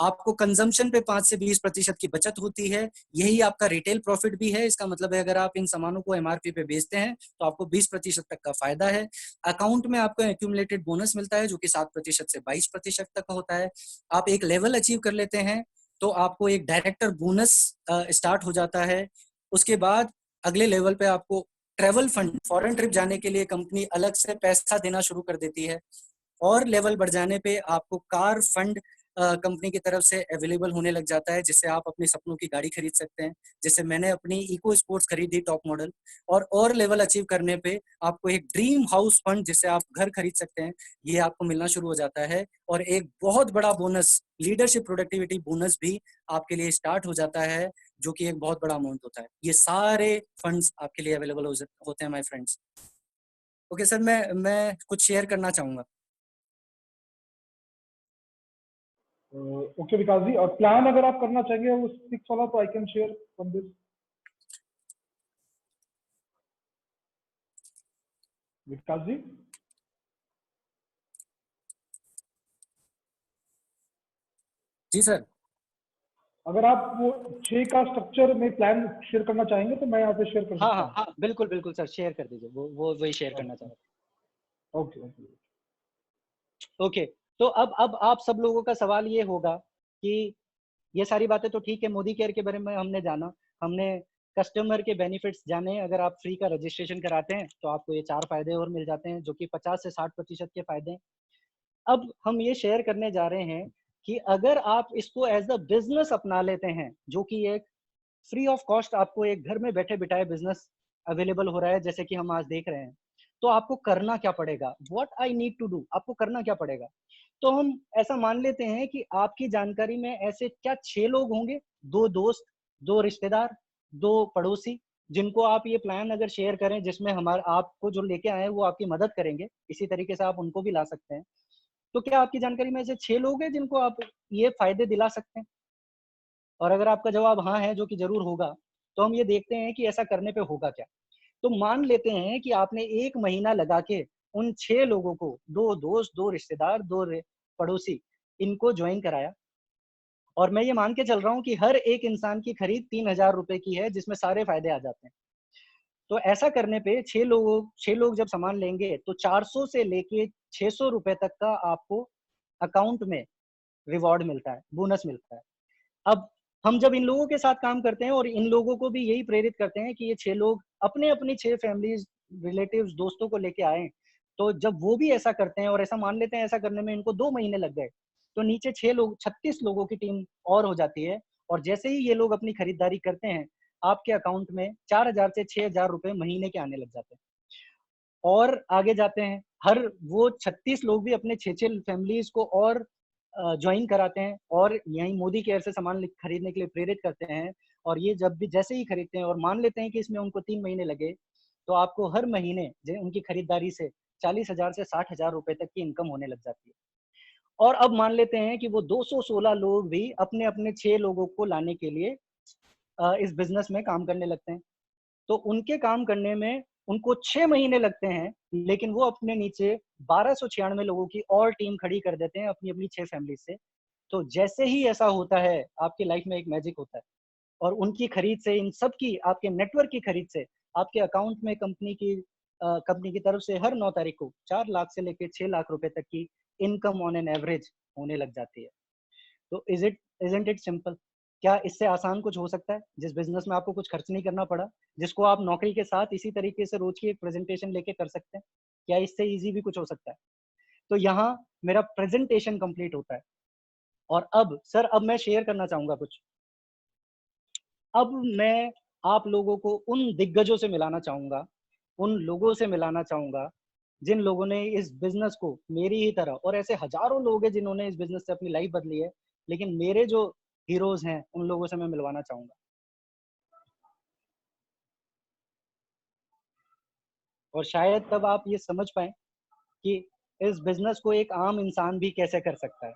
आपको कंजम्पशन पे 5 से 20% की बचत होती है, यही आपका रिटेल प्रॉफिट भी है। इसका मतलब है अगर आप इन सामानों को एमआरपी पे बेचते हैं तो आपको 20% तक का फायदा है। अकाउंट में आपको एक्यूमुलेटेड बोनस मिलता है जो कि 7% से 22% तक का होता है। आप एक लेवल अचीव कर लेते हैं तो आपको एक डायरेक्टर बोनस स्टार्ट हो जाता है। उसके बाद अगले लेवल पे आपको ट्रेवल फंड, फॉरेन ट्रिप जाने के लिए कंपनी अलग से पैसा देना शुरू कर देती है। और लेवल बढ़ जाने पे आपको कार फंड कंपनी की तरफ से अवेलेबल होने लग जाता है, जिससे आप अपने सपनों की गाड़ी खरीद सकते हैं। जैसे मैंने अपनी इको स्पोर्ट्स खरीदी टॉप मॉडल, और लेवल अचीव करने पे आपको एक ड्रीम हाउस फंड, जिससे आप घर खरीद सकते हैं, ये आपको मिलना शुरू हो जाता है। और एक बहुत बड़ा बोनस, लीडरशिप प्रोडक्टिविटी बोनस भी आपके लिए स्टार्ट हो जाता है, जो कि एक बहुत बड़ा अमाउंट होता है। ये सारे फंड्स आपके लिए अवेलेबल होते हैं माय फ्रेंड्स। ओके सर, मैं कुछ शेयर करना चाहूंगा। ओके विकास जी, और प्लान अगर आप करना चाहेंगे वो 6 वाला, तो I can share from this. Vikas ji, जी सर। अगर आप वो 6 का स्ट्रक्चर में प्लान शेयर करना चाहेंगे तो मैं यहाँ पे शेयर कर हाँ सकता हाँ हूँ। हाँ, बिल्कुल बिल्कुल सर, शेयर कर दीजिए, वो वही शेयर करना चाह रहा ओके ओके। था। ओके, तो अब आप सब लोगों का सवाल ये होगा कि ये सारी बातें तो ठीक है, मोदी केयर के बारे में हमने जाना, हमने कस्टमर के बेनिफिट्स जाने। अगर आप फ्री का रजिस्ट्रेशन कराते हैं तो आपको ये 4 फायदे और मिल जाते हैं, जो कि 50 से 60% के फायदे हैं। अब हम ये शेयर करने जा रहे हैं कि अगर आप इसको एज अ बिजनेस अपना लेते हैं, जो कि एक फ्री ऑफ कॉस्ट आपको एक घर में बैठे बिठाए बिजनेस अवेलेबल हो रहा है, जैसे कि हम आज देख रहे हैं, तो आपको करना क्या पड़ेगा? What I need to do, आपको करना क्या पड़ेगा? तो हम ऐसा मान लेते हैं कि आपकी जानकारी में ऐसे क्या 6 लोग होंगे, 2 दोस्त, 2 रिश्तेदार, 2 पड़ोसी, जिनको आप ये प्लान अगर शेयर करें, जिसमें हमारे आपको जो लेके आए हैं वो आपकी मदद करेंगे, इसी तरीके से आप उनको भी ला सकते हैं। तो क्या आपकी जानकारी में ऐसे 6 लोग हैं जिनको आप ये फायदे दिला सकते हैं? और अगर आपका जवाब हाँ है, जो कि जरूर होगा, तो हम ये देखते हैं कि ऐसा करने पे होगा क्या। तो मान लेते हैं कि आपने 1 महीना लगा के उन 6 लोगों को, 2 दोस्त, 2 रिश्तेदार, 2 पड़ोसी, इनको ज्वाइन कराया, और मैं ये मान के चल रहा हूँ कि हर एक इंसान की खरीद 3,000 रुपए की है, जिसमें सारे फायदे आ जाते हैं। तो ऐसा करने पे 6 लोग जब सामान लेंगे तो 400 से लेके 600 रुपए तक का आपको अकाउंट में रिवॉर्ड मिलता है, बोनस मिलता है। अब हम जब इन लोगों के साथ काम करते हैं और इन लोगों को भी यही प्रेरित करते हैं कि ये 6 लोग अपने अपनी 6 फैमिलीज, रिलेटिव्स, दोस्तों को लेके आए, तो जब वो भी ऐसा करते हैं, और ऐसा मान लेते हैं ऐसा करने में इनको 2 महीने लग गए, तो नीचे 6 लोग, 36 लोगों की टीम और हो जाती है। और जैसे ही ये लोग अपनी खरीदारी करते हैं, आपके अकाउंट में 4,000 से 6,000 रुपए महीने के आने लग जाते हैं। और आगे जाते हैं, हर वो 36 लोग भी अपने 6-6 फैमिलीज को और ज्वाइन कराते हैं, और यहीं मोदी केयर से सामान खरीदने के लिए प्रेरित करते हैं। और ये जब भी जैसे ही खरीदते हैं और मान लेते हैं कि इसमें उनको 3 महीने लगे, तो आपको हर महीने उनकी खरीदारी से 40,000 से 60,000 रुपए तक की इनकम होने लग जाती है। और अब मान लेते हैं कि वो 216 लोग भी अपने अपने 6 लोगों को लाने के लिए इस बिजनेस में काम करने लगते हैं। तो उनके काम करने में उनको 6 महीने लगते हैं, लेकिन वो अपने नीचे 1296 लोगों की और टीम खड़ी कर देते हैं अपनी अपनी 6 फैमिली से। तो जैसे ही ऐसा होता है, आपकी लाइफ में एक मैजिक होता है, और उनकी खरीद से, इन सब की, आपके नेटवर्क की खरीद से, आपके अकाउंट में कंपनी की तरफ से हर 9 तारीख को 4 लाख से लेकर 6 लाख रुपए तक की इनकम ऑन एन एवरेज होने लग जाती है। तो इजंट इट सिंपल? क्या इससे आसान कुछ हो सकता है, जिस बिजनेस में आपको कुछ खर्च नहीं करना पड़ा, जिसको आप नौकरी के साथ इसी तरीके से रोज की एक प्रेजेंटेशन लेके कर सकते हैं? क्या इससे इजी भी कुछ हो सकता है? तो यहाँ मेरा प्रेजेंटेशन कंप्लीट होता है। और अब सर, अब मैं शेयर करना चाहूंगा कुछ। अब मैं आप लोगों को उन दिग्गजों से मिलाना चाहूंगा, उन लोगों से मिलाना चाहूंगा जिन लोगों ने इस बिजनेस को मेरी ही तरह, और ऐसे हजारों लोग हैं जिन्होंने इस बिजनेस से अपनी लाइफ बदली है, लेकिन मेरे जो हीरोज हैं उन लोगों से मैं मिलवाना चाहूंगा। और शायद तब आप ये समझ पाए कि इस बिजनेस को एक आम इंसान भी कैसे कर सकता है।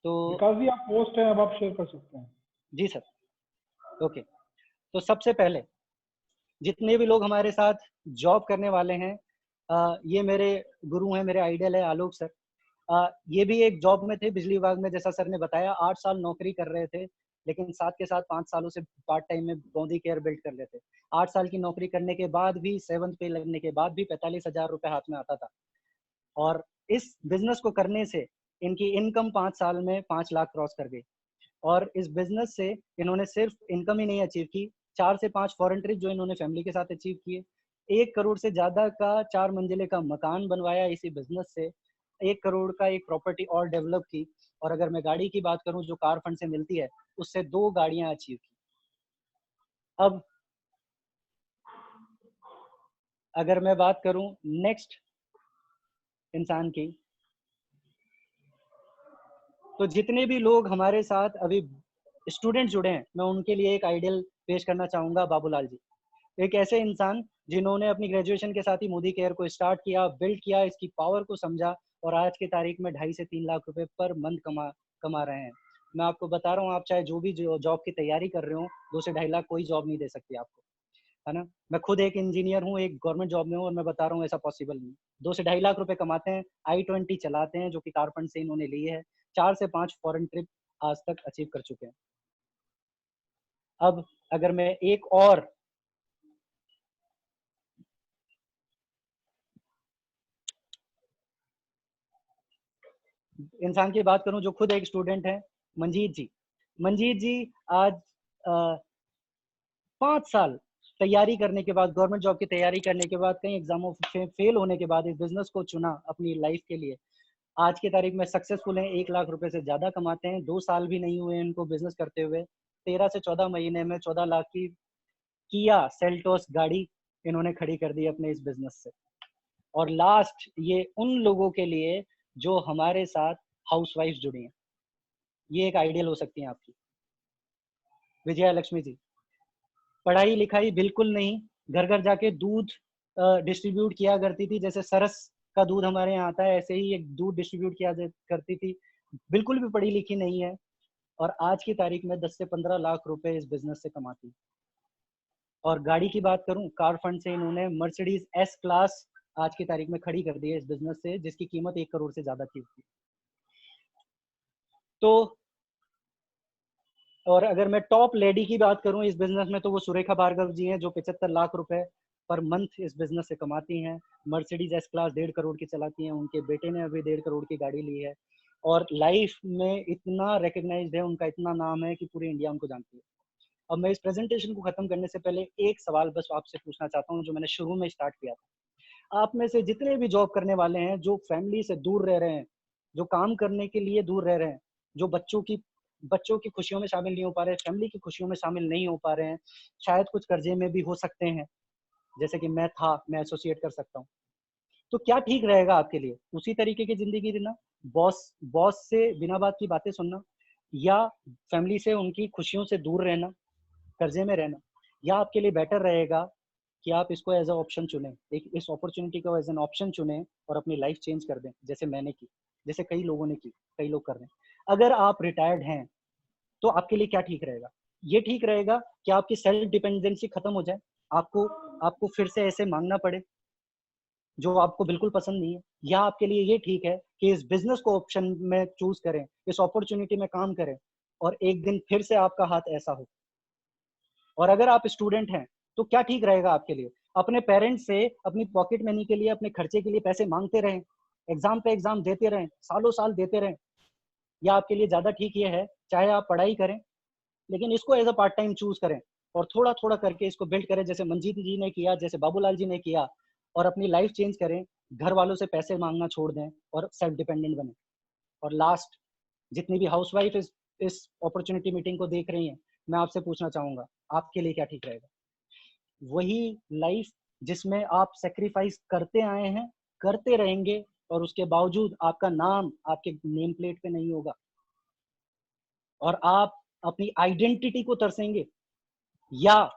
तो विकास जी, आप पोस्ट है, अब आप शेयर कर सकते हैं। जी सर। ओके, तो सबसे पहले जितने भी लोग हमारे साथ जॉब करने वाले हैं, ये मेरे गुरु हैं, मेरे आइडियल है आलोक सर। ये भी एक जॉब में थे बिजली विभाग में, जैसा सर ने बताया, 8 साल नौकरी कर रहे थे, लेकिन साथ के साथ 5 सालों से पार्ट टाइम में मोदी केयर बिल्ड कर लेते। 8 साल की नौकरी करने के बाद भी, 7th पे लगने के बाद भी 45,000 रुपए हाथ में आता था। और इस बिजनेस को करने से इनकी इनकम 5 साल में 5 लाख क्रॉस कर गई। और इस बिजनेस से इन्होंने सिर्फ इनकम ही नहीं अचीव की, 4 से 5 फॉरेन ट्रिप जो इन्होंने फैमिली के साथ अचीव किए, 1 करोड़ से ज्यादा का 4 मंजिले का मकान बनवाया इसी बिजनेस से, 1 करोड़ का एक प्रॉपर्टी और डेवलप की, और अगर मैं गाड़ी की बात करूं जो कार फंड से मिलती है, उससे 2 गाड़ियां अचीव की। अब अगर मैं बात करूं नेक्स्ट इंसान की, तो जितने भी लोग हमारे साथ अभी स्टूडेंट जुड़े हैं, मैं उनके लिए एक आइडियल पेश करना चाहूंगा, बाबूलाल जी। एक ऐसे इंसान जिन्होंने अपनी ग्रेजुएशन के साथ ही मोदी केयर को स्टार्ट किया, बिल्ड किया, इसकी पावर को समझा, और आज की तारीख में 2.5 से 3 लाख रुपए पर मंथ कमा रहे हैं। मैं आपको बता रहा हूँ, आप चाहे जो भी जॉब की तैयारी कर रहे हो, 2 से 2.5 लाख कोई जॉब नहीं दे सकती आपको, है ना। मैं खुद एक इंजीनियर हूँ, एक गवर्नमेंट जॉब में हूँ, और मैं बता रहा हूँ ऐसा पॉसिबल नहीं। 2 से 2.5 लाख रुपए कमाते हैं, i20 चलाते हैं जो कि कार फंड से इन्होंने ली है, 4 से 5 फॉरेन ट्रिप आज तक अचीव कर चुके हैं। अब अगर मैं एक और इंसान की बात करूं जो खुद एक स्टूडेंट है, मंजीत जी। मंजीत जी आज 5 साल तैयारी करने के बाद, गवर्नमेंट जॉब की तैयारी करने के बाद, कई एग्जामों फेल होने के बाद इस बिजनेस को चुना अपनी लाइफ के लिए। आज की तारीख में सक्सेसफुल हैं, 1 लाख रुपए से ज्यादा कमाते हैं। 2 साल भी नहीं हुए इनको बिजनेस करते हुए, 13 से 14 महीने में 14 लाख की किया सेल्टोस गाड़ी इन्होंने खड़ी कर दी अपने इस बिजनेस से। और लास्ट, ये उन लोगों के लिए जो हमारे साथ हाउसवाइफ जुड़ी हैं, ये एक आइडियल हो सकती हैं आपकी। विजया लक्ष्मी जी, पढ़ाई लिखाई बिल्कुल नहीं, घर घर जाके दूध डिस्ट्रीब्यूट किया करती थी, जैसे सरस का दूध हमारे यहाँ आता है, ऐसे ही एक दूध डिस्ट्रीब्यूट किया करती थी। बिल्कुल भी पढ़ी लिखी नहीं है, और आज की तारीख में 10 से 15 लाख रुपए इस बिजनेस से कमाती। और गाड़ी की बात करूं, कार फंड से इन्होंने मर्सिडीज एस क्लास आज की तारीख में खड़ी कर दी है इस बिजनेस से, जिसकी कीमत 1 करोड़ से ज्यादा थी। तो और अगर मैं टॉप लेडी की बात करूं इस बिजनेस में, तो वो सुरेखा भार्गव जी हैं, जो 75 लाख रुपए पर मंथ इस बिजनेस से कमाती हैं। मर्सिडीज एस क्लास 1.5 करोड़ की चलाती हैं, उनके बेटे ने अभी 1.5 करोड़ की गाड़ी ली है, और लाइफ में इतना रिकग्नाइज्ड है, उनका इतना नाम है कि पूरी इंडिया उनको जानती है। अब मैं इस प्रेजेंटेशन को खत्म करने से पहले एक सवाल बस आपसे पूछना चाहता हूँ, जो मैंने शुरू में स्टार्ट किया था। आप में से जितने भी जॉब करने वाले हैं, जो फैमिली से दूर रह रहे हैं, जो काम करने के लिए दूर रह रहे हैं, जो बच्चों की खुशियों में शामिल नहीं हो पा रहे हैं, फैमिली की खुशियों में शामिल नहीं हो पा रहे हैं, शायद कुछ कर्जे में भी हो सकते हैं, जैसे कि मैं एसोसिएट कर सकता हूँ। तो क्या ठीक रहेगा आपके लिए? उसी तरीके की जिंदगी जीना, बॉस बॉस से बिना बात की बातें सुनना, या फैमिली से उनकी खुशियों से दूर रहना, कर्जे में रहना? या आपके लिए बेटर रहेगा कि आप इसको एज अ ऑप्शन चुनें, एक इस अपॉर्चुनिटी को एज एन ऑप्शन चुनें और अपनी लाइफ चेंज कर दें, जैसे मैंने की, जैसे कई लोगों ने की, कई लोग कर रहे हैं। अगर आप रिटायर्ड हैं, तो आपके लिए क्या ठीक रहेगा? ये ठीक रहेगा कि आपकी सेल्फ डिपेंडेंसी खत्म हो जाए, आपको आपको फिर से ऐसे मांगना पड़े जो आपको बिल्कुल पसंद नहीं है, या आपके लिए ये ठीक है कि इस बिजनेस को ऑप्शन में चूज करें, इस अपॉर्चुनिटी में काम करें, और एक दिन फिर से आपका हाथ ऐसा हो? और अगर आप स्टूडेंट हैं, तो क्या ठीक रहेगा आपके लिए? अपने पेरेंट्स से अपनी पॉकेट मनी के लिए, अपने खर्चे के लिए पैसे मांगते रहें, एग्जाम पे एग्जाम देते रहें, सालों साल देते रहें? या आपके लिए ज्यादा ठीक ये है, चाहे आप पढ़ाई करें, लेकिन इसको as a part time choose करें, और थोड़ा थोड़ा करके इसको बिल्ड करें, जैसे मंजीत जी ने किया, जैसे बाबूलाल जी ने किया, और अपनी लाइफ चेंज करें, घर वालों से पैसे मांगना छोड़ दें, और सेल्फ डिपेंडेंट बने। और लास्ट, जितनी भी हाउसवाइफ इस अपॉर्चुनिटी मीटिंग को देख रही हैं, मैं आपसे पूछना चाहूंगा, आपके लिए क्या ठीक रहेगा? वही लाइफ जिसमें आप सेक्रीफाइस करते आए हैं, करते रहेंगे, और उसके बावजूद आपका नाम आपके नेम प्लेट पे नहीं होगा, और आप अपनी आइडेंटिटी को तरसेंगे? या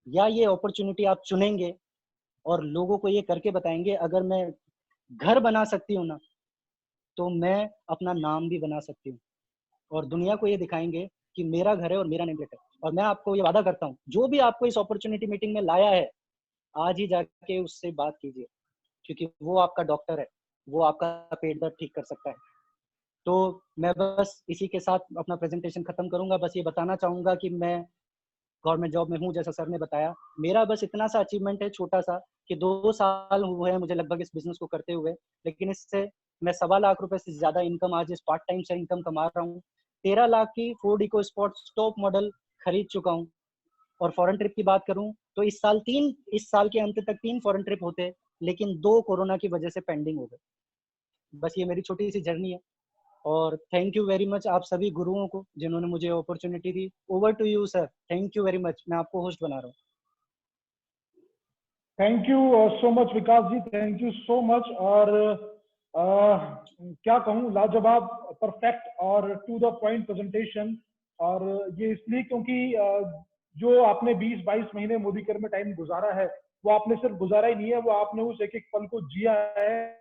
ये अपॉर्चुनिटी आप चुनेंगे और लोगों को ये करके बताएंगे, अगर मैं घर बना सकती हूँ ना, तो मैं अपना नाम भी बना सकती हूँ, और दुनिया को ये दिखाएंगे कि मेरा घर है और मेरा नेम प्लेट है। और मैं आपको ये वादा करता हूँ, जो भी आपको इस अपॉर्चुनिटी मीटिंग में लाया है, आज ही जाके उससे बात कीजिए, क्योंकि वो आपका डॉक्टर है, वो आपका पेट दर्द ठीक कर सकता है। तो मैं बस इसी के साथ अपना प्रेजेंटेशन खत्म करूंगा। बस ये बताना चाहूंगा कि मैं गवर्नमेंट जॉब में हूँ, जैसा सर ने बताया। मेरा बस इतना सा अचीवमेंट है, छोटा सा, कि 2 साल हुए हैं मुझे लगभग इस बिजनेस को करते हुए, लेकिन इससे मैं 1.25 लाख रुपए से ज्यादा इनकम आज इस पार्ट टाइम से इनकम कमा रहा हूँ। 13 लाख की Ford Eco Sports top model खरीद चुका हूँ। और फॉरेन ट्रिप की बात करूं, तो इस साल के अंत तक 3 फॉरेन ट्रिप होते, लेकिन 2 कोरोना की वजह से पेंडिंग हो गए। बस ये मेरी छोटी सी जर्नी है। और थैंक यू वेरी मच आप सभी गुरुओं को जिन्होंने मुझे अपॉर्चुनिटी दी। Over to you sir, thank you very much. मैं आपको होस्ट बना रहा हूँ। Thank you so much Vikas ji, thank you so much. और क्या कहूँ, लाजवाब, परफेक्ट और टू द पॉइंट प्रेजेंटेशन। और ये इसलिए क्योंकि जो आपने 20-22 महीने मोदी केयर में टाइम गुजारा है, वो आपने सिर्फ गुजारा ही नहीं है, वो आपने उस एक एक पल को जिया है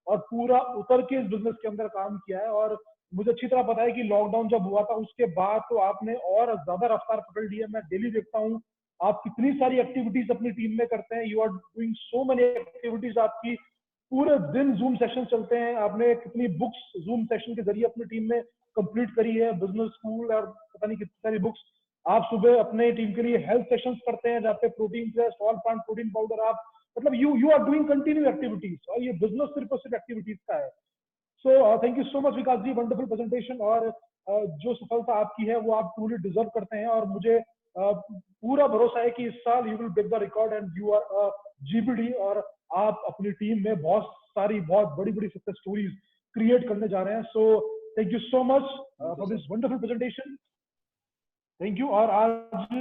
और पूरा उतर के इस बिजनेस के अंदर काम किया है। और मुझे अच्छी तरह पता है कि लॉकडाउन जब हुआ था उसके बाद तो आपने और ज्यादा रफ्तार पकड़ ली है। मैं डेली देखता हूँ आप कितनी सारी एक्टिविटीज अपनी टीम में करते हैं। You are doing so many activities. आपकी पूरे दिन जूम सेशन चलते हैं। आपने कितनी बुक्स जूम सेशन के जरिए अपनी टीम में कंप्लीट करी है, बिजनेस स्कूल और पता नहीं कितनी सारी बुक्स। आप सुबह अपने टीम के लिए हेल्थ सेशंस करते हैं जहाँ पे protein plus all plant protein powder आप, मतलब you are doing continue activities. और ये बिजनेस सिर्फ और सिर्फ एक्टिविटीज का है। So thank you so much Vikas ji, wonderful presentation. और जो सफलता आपकी है वो आप ट्रूली डिजर्व करते हैं। और मुझे पूरा भरोसा है कि इस साल you will break the record and you are GBD. और आप अपनी टीम में बहुत सारी बहुत बड़ी बड़ी सक्सेस स्टोरीज क्रिएट करने जा रहे हैं। सो thank you so much for this wonderful presentation. Thank you. और आज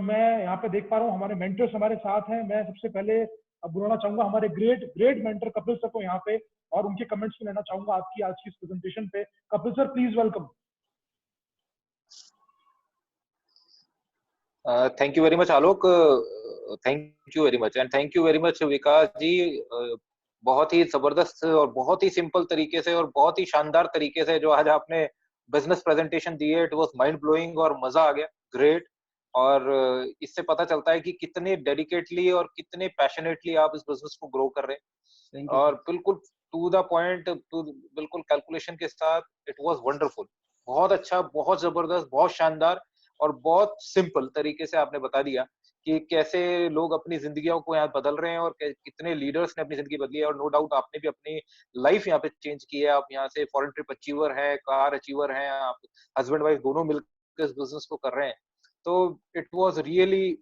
मैं यहाँ पे देख पा रहा हूँ हमारे मेंटर्स हमारे साथ हैं। मैं सबसे पहले बुलाना चाहूंगा हमारे great great mentor Kapil sir को यहाँ पे, और उनके कमेंट्स में लेना चाहूंगा आपकी आज की इस प्रेजेंटेशन पे। Kapil sir please welcome. Thank you very much Alok, thank you very much and thank you very much Vikas ji. बहुत ही जबरदस्त और बहुत ही सिंपल तरीके से और बहुत ही शानदार तरीके से जो आज आपने बिजनेस प्रेजेंटेशन दी है, इट वाज माइंड ब्लोइंग और मजा आ गया। ग्रेट। और इससे पता चलता है कि कितने डेडिकेटली और कितने पैशनेटली आप इस बिजनेस को ग्रो कर रहे हैं। और बिल्कुल टू द पॉइंट, टू बिल्कुल कैलकुलेशन के साथ, इट वाज वंडरफुल। बहुत अच्छा, बहुत जबरदस्त, बहुत शानदार और बहुत सिंपल तरीके से आपने बता दिया कि कैसे लोग अपनी जिंदगियों को यहाँ बदल रहे हैं और कितने लीडर्स ने अपनी जिंदगी बदली है। और नो डाउट आपने भी अपनी लाइफ यहाँ पे चेंज की है। आप यहाँ से फॉरेन ट्रिप अचीवर है, कार अचीवर हैं, आप हस्बैंड वाइफ दोनों मिलकर इस बिजनेस को कर रहे हैं। तो इट वाज रियली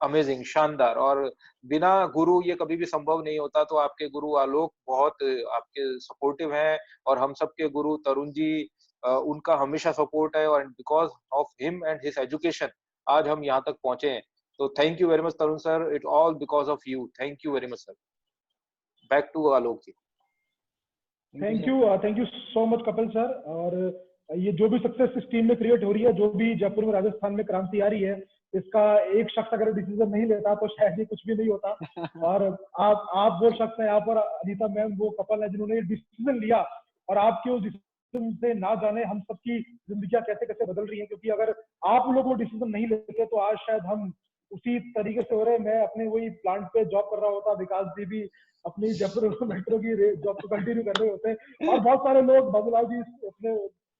अमेजिंग, शानदार। और बिना गुरु ये कभी भी संभव नहीं होता। तो आपके गुरु आलोक बहुत आपके सपोर्टिव हैं और हम सबके गुरु तरुण जी, उनका हमेशा सपोर्ट है। और because of him and his education आज हम यहाँ तक पहुंचे हैं। तो thank you very much Tarun sir, it all because of you. Thank you very much sir. Back to Alok ji. Thank you so much Kapil sir. और ये जो भी सक्सेस इस टीम में क्रिएट हो रही है, जो भी जयपुर में राजस्थान में क्रांति आ रही है, इसका एक शख्स अगर डिसीजन नहीं लेता तो शायद ये कुछ भी नहीं होता। और आप वो शख्स हैं, आप और अनीता मैम वो कपल है जिन्होंने ये डिसीजन लिया। और आपके उस डिसीजन से ना जाने हम सबकी जिंदगियां कैसे कैसे बदल रही हैं। क्योंकि अगर आप लोग वो डिसीजन नहीं लेते तो आज शायद हम उसी तरीके से हो रहे। मैं अपने वही प्लांट पे जॉब कर रहा होता, विकास जी भी अपनी जयपुर मेट्रो की जॉब को कंटिन्यू कर रहे होते, और बहुत सारे लोग, बाबूलाल जी अपने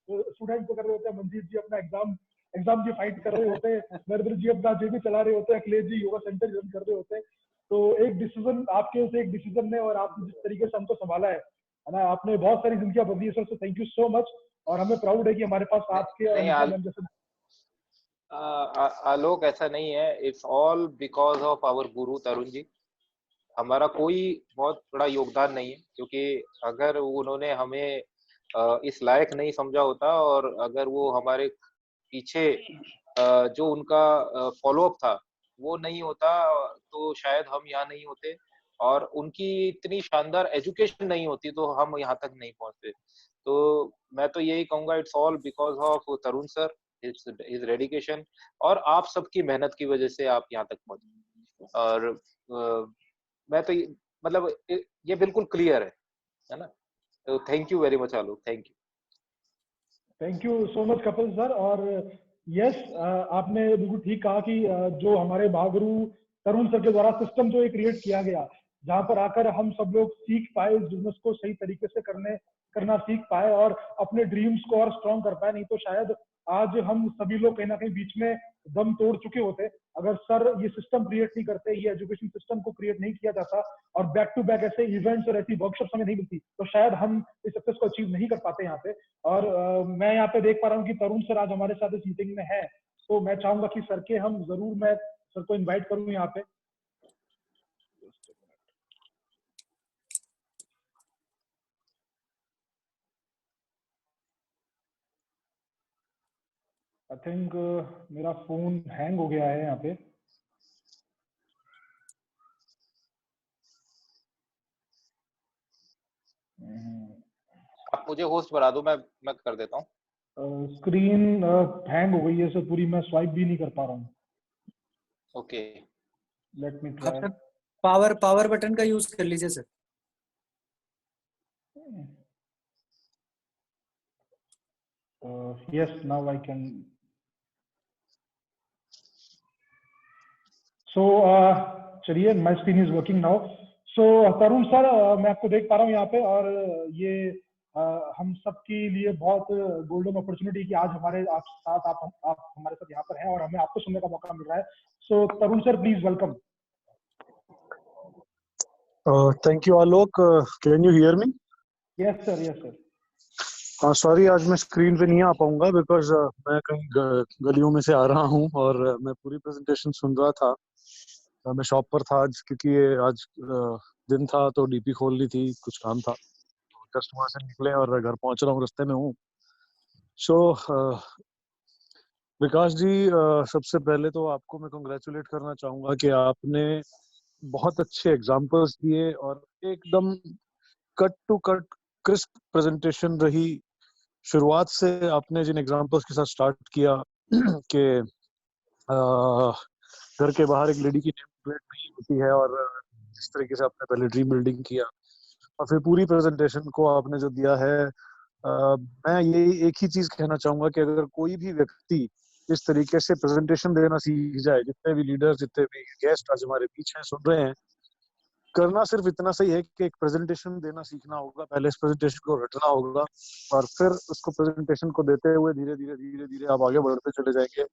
स्टूडेंट को कर रहे होते हैं, मंजीत जी अपना एग्जाम की फाइट कर रहे होते हैं, नरेंद्र जी अपना जेबी चला रहे होते हैं, अखिलेश जी योगा सेंटर रन कर रहे होते हैं। तो एक डिसीजन, आपके उस एक डिसीजन ने और आपने जिस तरीके से हमको संभाला है ना, आपने बहुत सारी जिंदगियां बदली है sir. So thank you so much. और हमें प्राउड है कि हमारे पास आपके और जैसे आलोक ऐसा नहीं है, it's all because of our guru Tarun जी। हमारा कोई बहुत बड़ा योगदान नहीं है, क्योंकि अगर उन्होंने हमें इस लायक नहीं समझा होता और अगर वो हमारे पीछे जो उनका फॉलोअप था वो नहीं होता तो शायद हम यहाँ नहीं होते। और उनकी इतनी शानदार एजुकेशन नहीं होती तो हम यहाँ तक नहीं पहुंचते। तो मैं तो यही कहूंगा, it's all because of Tarun sir, his dedication और आप सबकी मेहनत की वजह से आप यहाँ तक पहुंचे। और मैं तो मतलब ये बिल्कुल क्लियर है ना। तो thank you very much Alok, thank you so much Kapil sir. और यस, आपने बिल्कुल ठीक कहा कि जो हमारे महागुरु तरुण सर के द्वारा सिस्टम जो क्रिएट किया गया, जहां पर आकर हम सब लोग सीख पाए इस बिजनेस को सही तरीके से करना सीख पाए और अपने ड्रीम्स को और स्ट्रॉन्ग कर पाए। नहीं तो शायद आज हम सभी लोग कहीं ना कहीं बीच में दम तोड़ चुके होते अगर सर ये सिस्टम क्रिएट नहीं करते, ये एजुकेशन सिस्टम को क्रिएट नहीं किया जाता और बैक टू बैक ऐसे इवेंट्स और ऐसी वर्कशॉप्स हमें नहीं मिलती, तो शायद हम इस सक्सेस को अचीव नहीं कर पाते यहाँ पे। और मैं यहाँ पे देख पा रहा हूँ कि तरुण सर आज हमारे साथ इस मीटिंग में है, तो मैं चाहूंगा कि सर के हम जरूर, मैं सर को इनवाइट करूँ यहाँ पे। आई थिंक मेरा फोन हैंग हो गया है यहाँ पे। आप मुझे होस्ट बना दो, मैं कर देता हूँ। स्क्रीन हैंग हो गई है सर पूरी, मैं स्वाइप भी नहीं कर पा रहा हूँ। ओके, लेट मी आप ट्राई। सर पावर बटन का यूज कर लीजिए sir. Yes, now I can. So चलिए, my screen is working now. So Tarun sir, मैं आपको देख पा रहा हूँ यहाँ पे, और ये हम सबके लिए बहुत गोल्डन अपॉर्चुनिटी कि आज हमारे आप साथ आप हमारे साथ यहाँ पर हैं और हमें आपको सुनने का मौका मिल रहा है। So Tarun sir, please welcome. Thank you, Alok. Can you hear me? Yes sir, yes sir. Sorry, आज मैं स्क्रीन पे नहीं आ पाऊंगा बिकॉज मैं कहीं गलियों में से आ रहा हूँ और मैं पूरी प्रेजेंटेशन सुन रहा था। मैं शॉप पर था आज, क्योंकि ये आज दिन था तो डीपी खोल ली थी, कुछ काम था, कस्टमर से निकले और घर पहुंच रहा हूँ, रास्ते में हूँ। सो विकास जी, सबसे पहले तो आपको मैं कंग्रेचुलेट करना चाहूंगा कि आपने बहुत अच्छे एग्जाम्पल्स दिए और एकदम cut to cut crisp presentation रही। शुरुआत से आपने जिन एग्जांपल्स के साथ स्टार्ट किया कि घर के बाहर एक लेडी की नेम प्लेट नहीं होती है, और जिस तरीके से आपने पहले ड्रीम बिल्डिंग किया और फिर पूरी प्रेजेंटेशन को आपने जो दिया है, मैं ये एक ही चीज कहना चाहूंगा कि अगर कोई भी व्यक्ति इस तरीके से प्रेजेंटेशन देना सीख जाए, जितने भी लीडर्स, जितने भी गेस्ट आज हमारे बीच हैं, सुन रहे हैं, करना सिर्फ इतना सही है कि एक प्रेजेंटेशन देना सीखना होगा। पहले इस प्रेजेंटेशन को रटना होगा और फिर उसको प्रेजेंटेशन को देते हुए धीरे धीरे धीरे धीरे आप आगे बढ़ते चले जाएंगे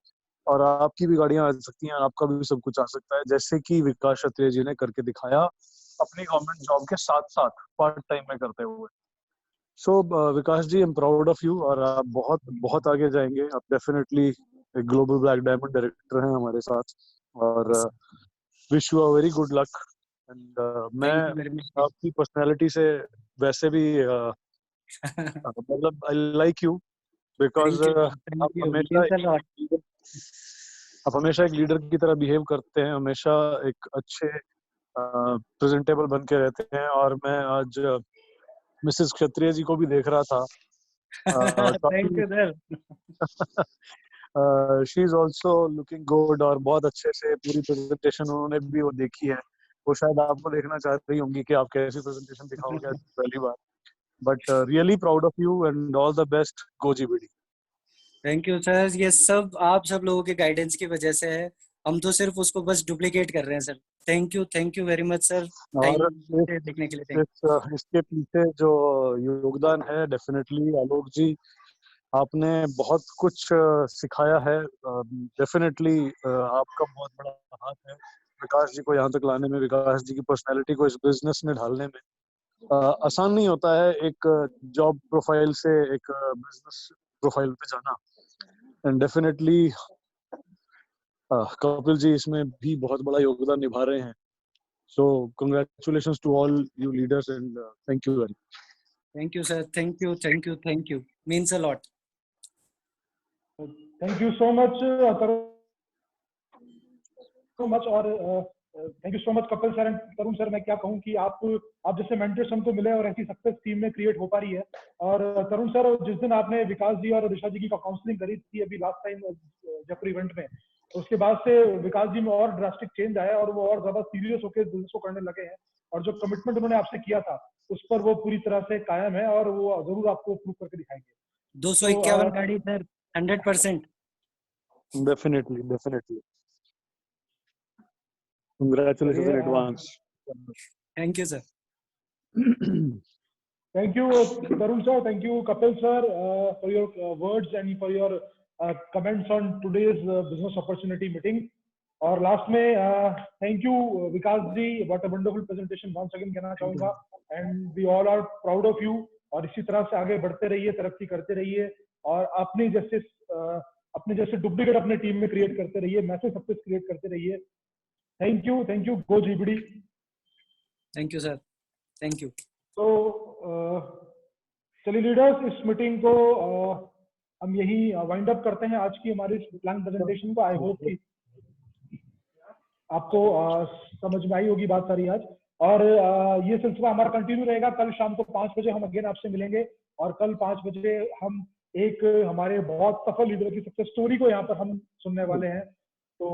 और आपकी भी गाड़ियां आ सकती हैं, आपका भी सब कुछ आ सकता है, जैसे कि विकास क्षत्रिय जी ने करके दिखाया अपनी गवर्नमेंट जॉब के साथ साथ पार्ट टाइम में करते हुए। So Vikas ji, I am proud of you और आप बहुत बहुत आगे जाएंगे। आप डेफिनेटली एक ग्लोबल ब्लैक डायमंड डायरेक्टर हैं हमारे साथ, और wish you a very good luck. And मैं थैंक यू वेरी मच। आपकी पर्सनालिटी से वैसे भी मतलब आई लाइक यू बिकॉज आप हमेशा एक लीडर की तरह बिहेव करते हैं, हमेशा एक अच्छे प्रेजेंटेबल बन के रहते हैं। और मैं आज मिसेस क्षत्रिय जी को भी देख रहा था, थैंक काफी you sir. She is also looking good और बहुत अच्छे से पूरी प्रेजेंटेशन उन्होंने भी वो देखी है। वो शायद आपको देखना चाह रही होंगी कि आप कैसी प्रेजेंटेशन दिखाओगे आज पहली बार। But really proud of you and all the best, गोजीबीडी। थैंक यू सर, ये सब आप सब लोगों के गाइडेंस की वजह से है, हम तो सिर्फ उसको बस डुप्लीकेट कर रहे हैं sir. Thank you very much sir, और टाइम देखने के लिए थैंक इसके पीछे जो योगदान है, डेफिनेटली आलोक जी, आपने बहुत कुछ सिखाया है। डेफिनेटली आपका बहुत बड़ा हाथ है विकास जी को यहाँ तक लाने में, विकास जी की पर्सनैलिटी को इस बिजनेस में ढालने में। आसान नहीं होता है एक जॉब प्रोफाइल से एक बिजनेस प्रोफाइल पे जाना, एंड डेफिनेटली कपिल जी इसमें भी बहुत बड़ा योगदान निभा रहे हैं। So congratulations to all you leaders and thank you very much. Thank you sir, thank you, means a lot. Thank you so much और thank you so much Kapil sir and Tarun sir. मैं क्या कहूँ कि आप जैसे मेंटर्स हमको मिले और ऐसी सक्सेस टीम में क्रिएट हो पा रही है। और तरुण सर, जिस दिन आपने विकास जी और ऋषा जी की काउंसलिंग करी थी अभी लास्ट टाइम जयपुर इवेंट में, उसके बाद से विकास जी में और ड्रास्टिक चेंज आया और वो और ज्यादा सीरियस होकर बिजनेस को करने लगे हैं। और जो कमिटमेंट उन्होंने आपसे किया था उस पर वो पूरी तरह से कायम है और वो जरूर आपको प्रूव करके दिखाएंगे। 251 गाड़ी sir, 100%। Definitely definitely, congratulations in advance. Thank you sir. Thank you, Tarun sir. Thank you, Kapil sir, for your words and for your comments on today's business opportunity meeting. और लास्ट में thank you Vikas ji, what a wonderful presentation once again कहना चाहूंगा। And we all are proud of you. और इसी तरह से आगे बढ़ते रहिए, तरक्की करते रहिए और अपने जैसे डुप्लीकेट अपने टीम में क्रिएट करते रहिए, मैसेज सक्सेस क्रिएट करते रहिए। Thank you, go GBD. Thank you sir, thank you. तो चलिए लीडर्स, इस मीटिंग को हम यही वाइंड अप करते हैं आज की हमारी प्लान प्रेजेंटेशन को। आई होप कि आपको समझ में आई होगी बात सारी आज। और ये सिलसिला हमारा कंटिन्यू रहेगा। कल शाम को 5 बजे हम अगेन आपसे मिलेंगे और कल 5 बजे हम एक हमारे बहुत सफल लीडर की सक्सेस स्टोरी को यहाँ पर हम सुनने वाले हैं। तो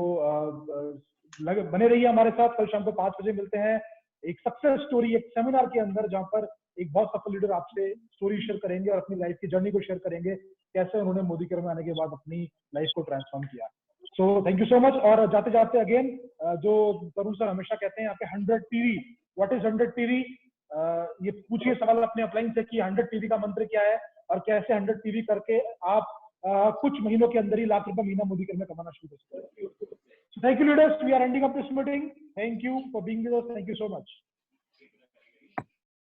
बने रहिए हमारे साथ। कल शाम को 5 बजे मिलते हैं एक सक्सेस स्टोरी, एक सेमिनार के अंदर, जहाँ पर एक बहुत सफल लीडर आपसे स्टोरी शेयर करेंगे और अपनी लाइफ की जर्नी को शेयर करेंगे, कैसे उन्होंने मोदी केयर में आने के बाद अपनी लाइफ को ट्रांसफॉर्म किया। सो थैंक यू सो मच। और जाते जाते अगेन जो तरुण सर हमेशा कहते हैं यहाँ पे 100 टीवी, व्हाट इज 100 टीवी, ये पूछिए सवाल अपने अपलाइन से कि 100 टीवी का मंत्र क्या है और कैसे 100 टीवी करके आप कुछ महीनों के अंदर ही लाख रुपए महीना मोदी केयर में कमाना शुरू कर सकते हैं। So thank you leaders, we are ending up this meeting. Thank you for being with us. Thank you so much.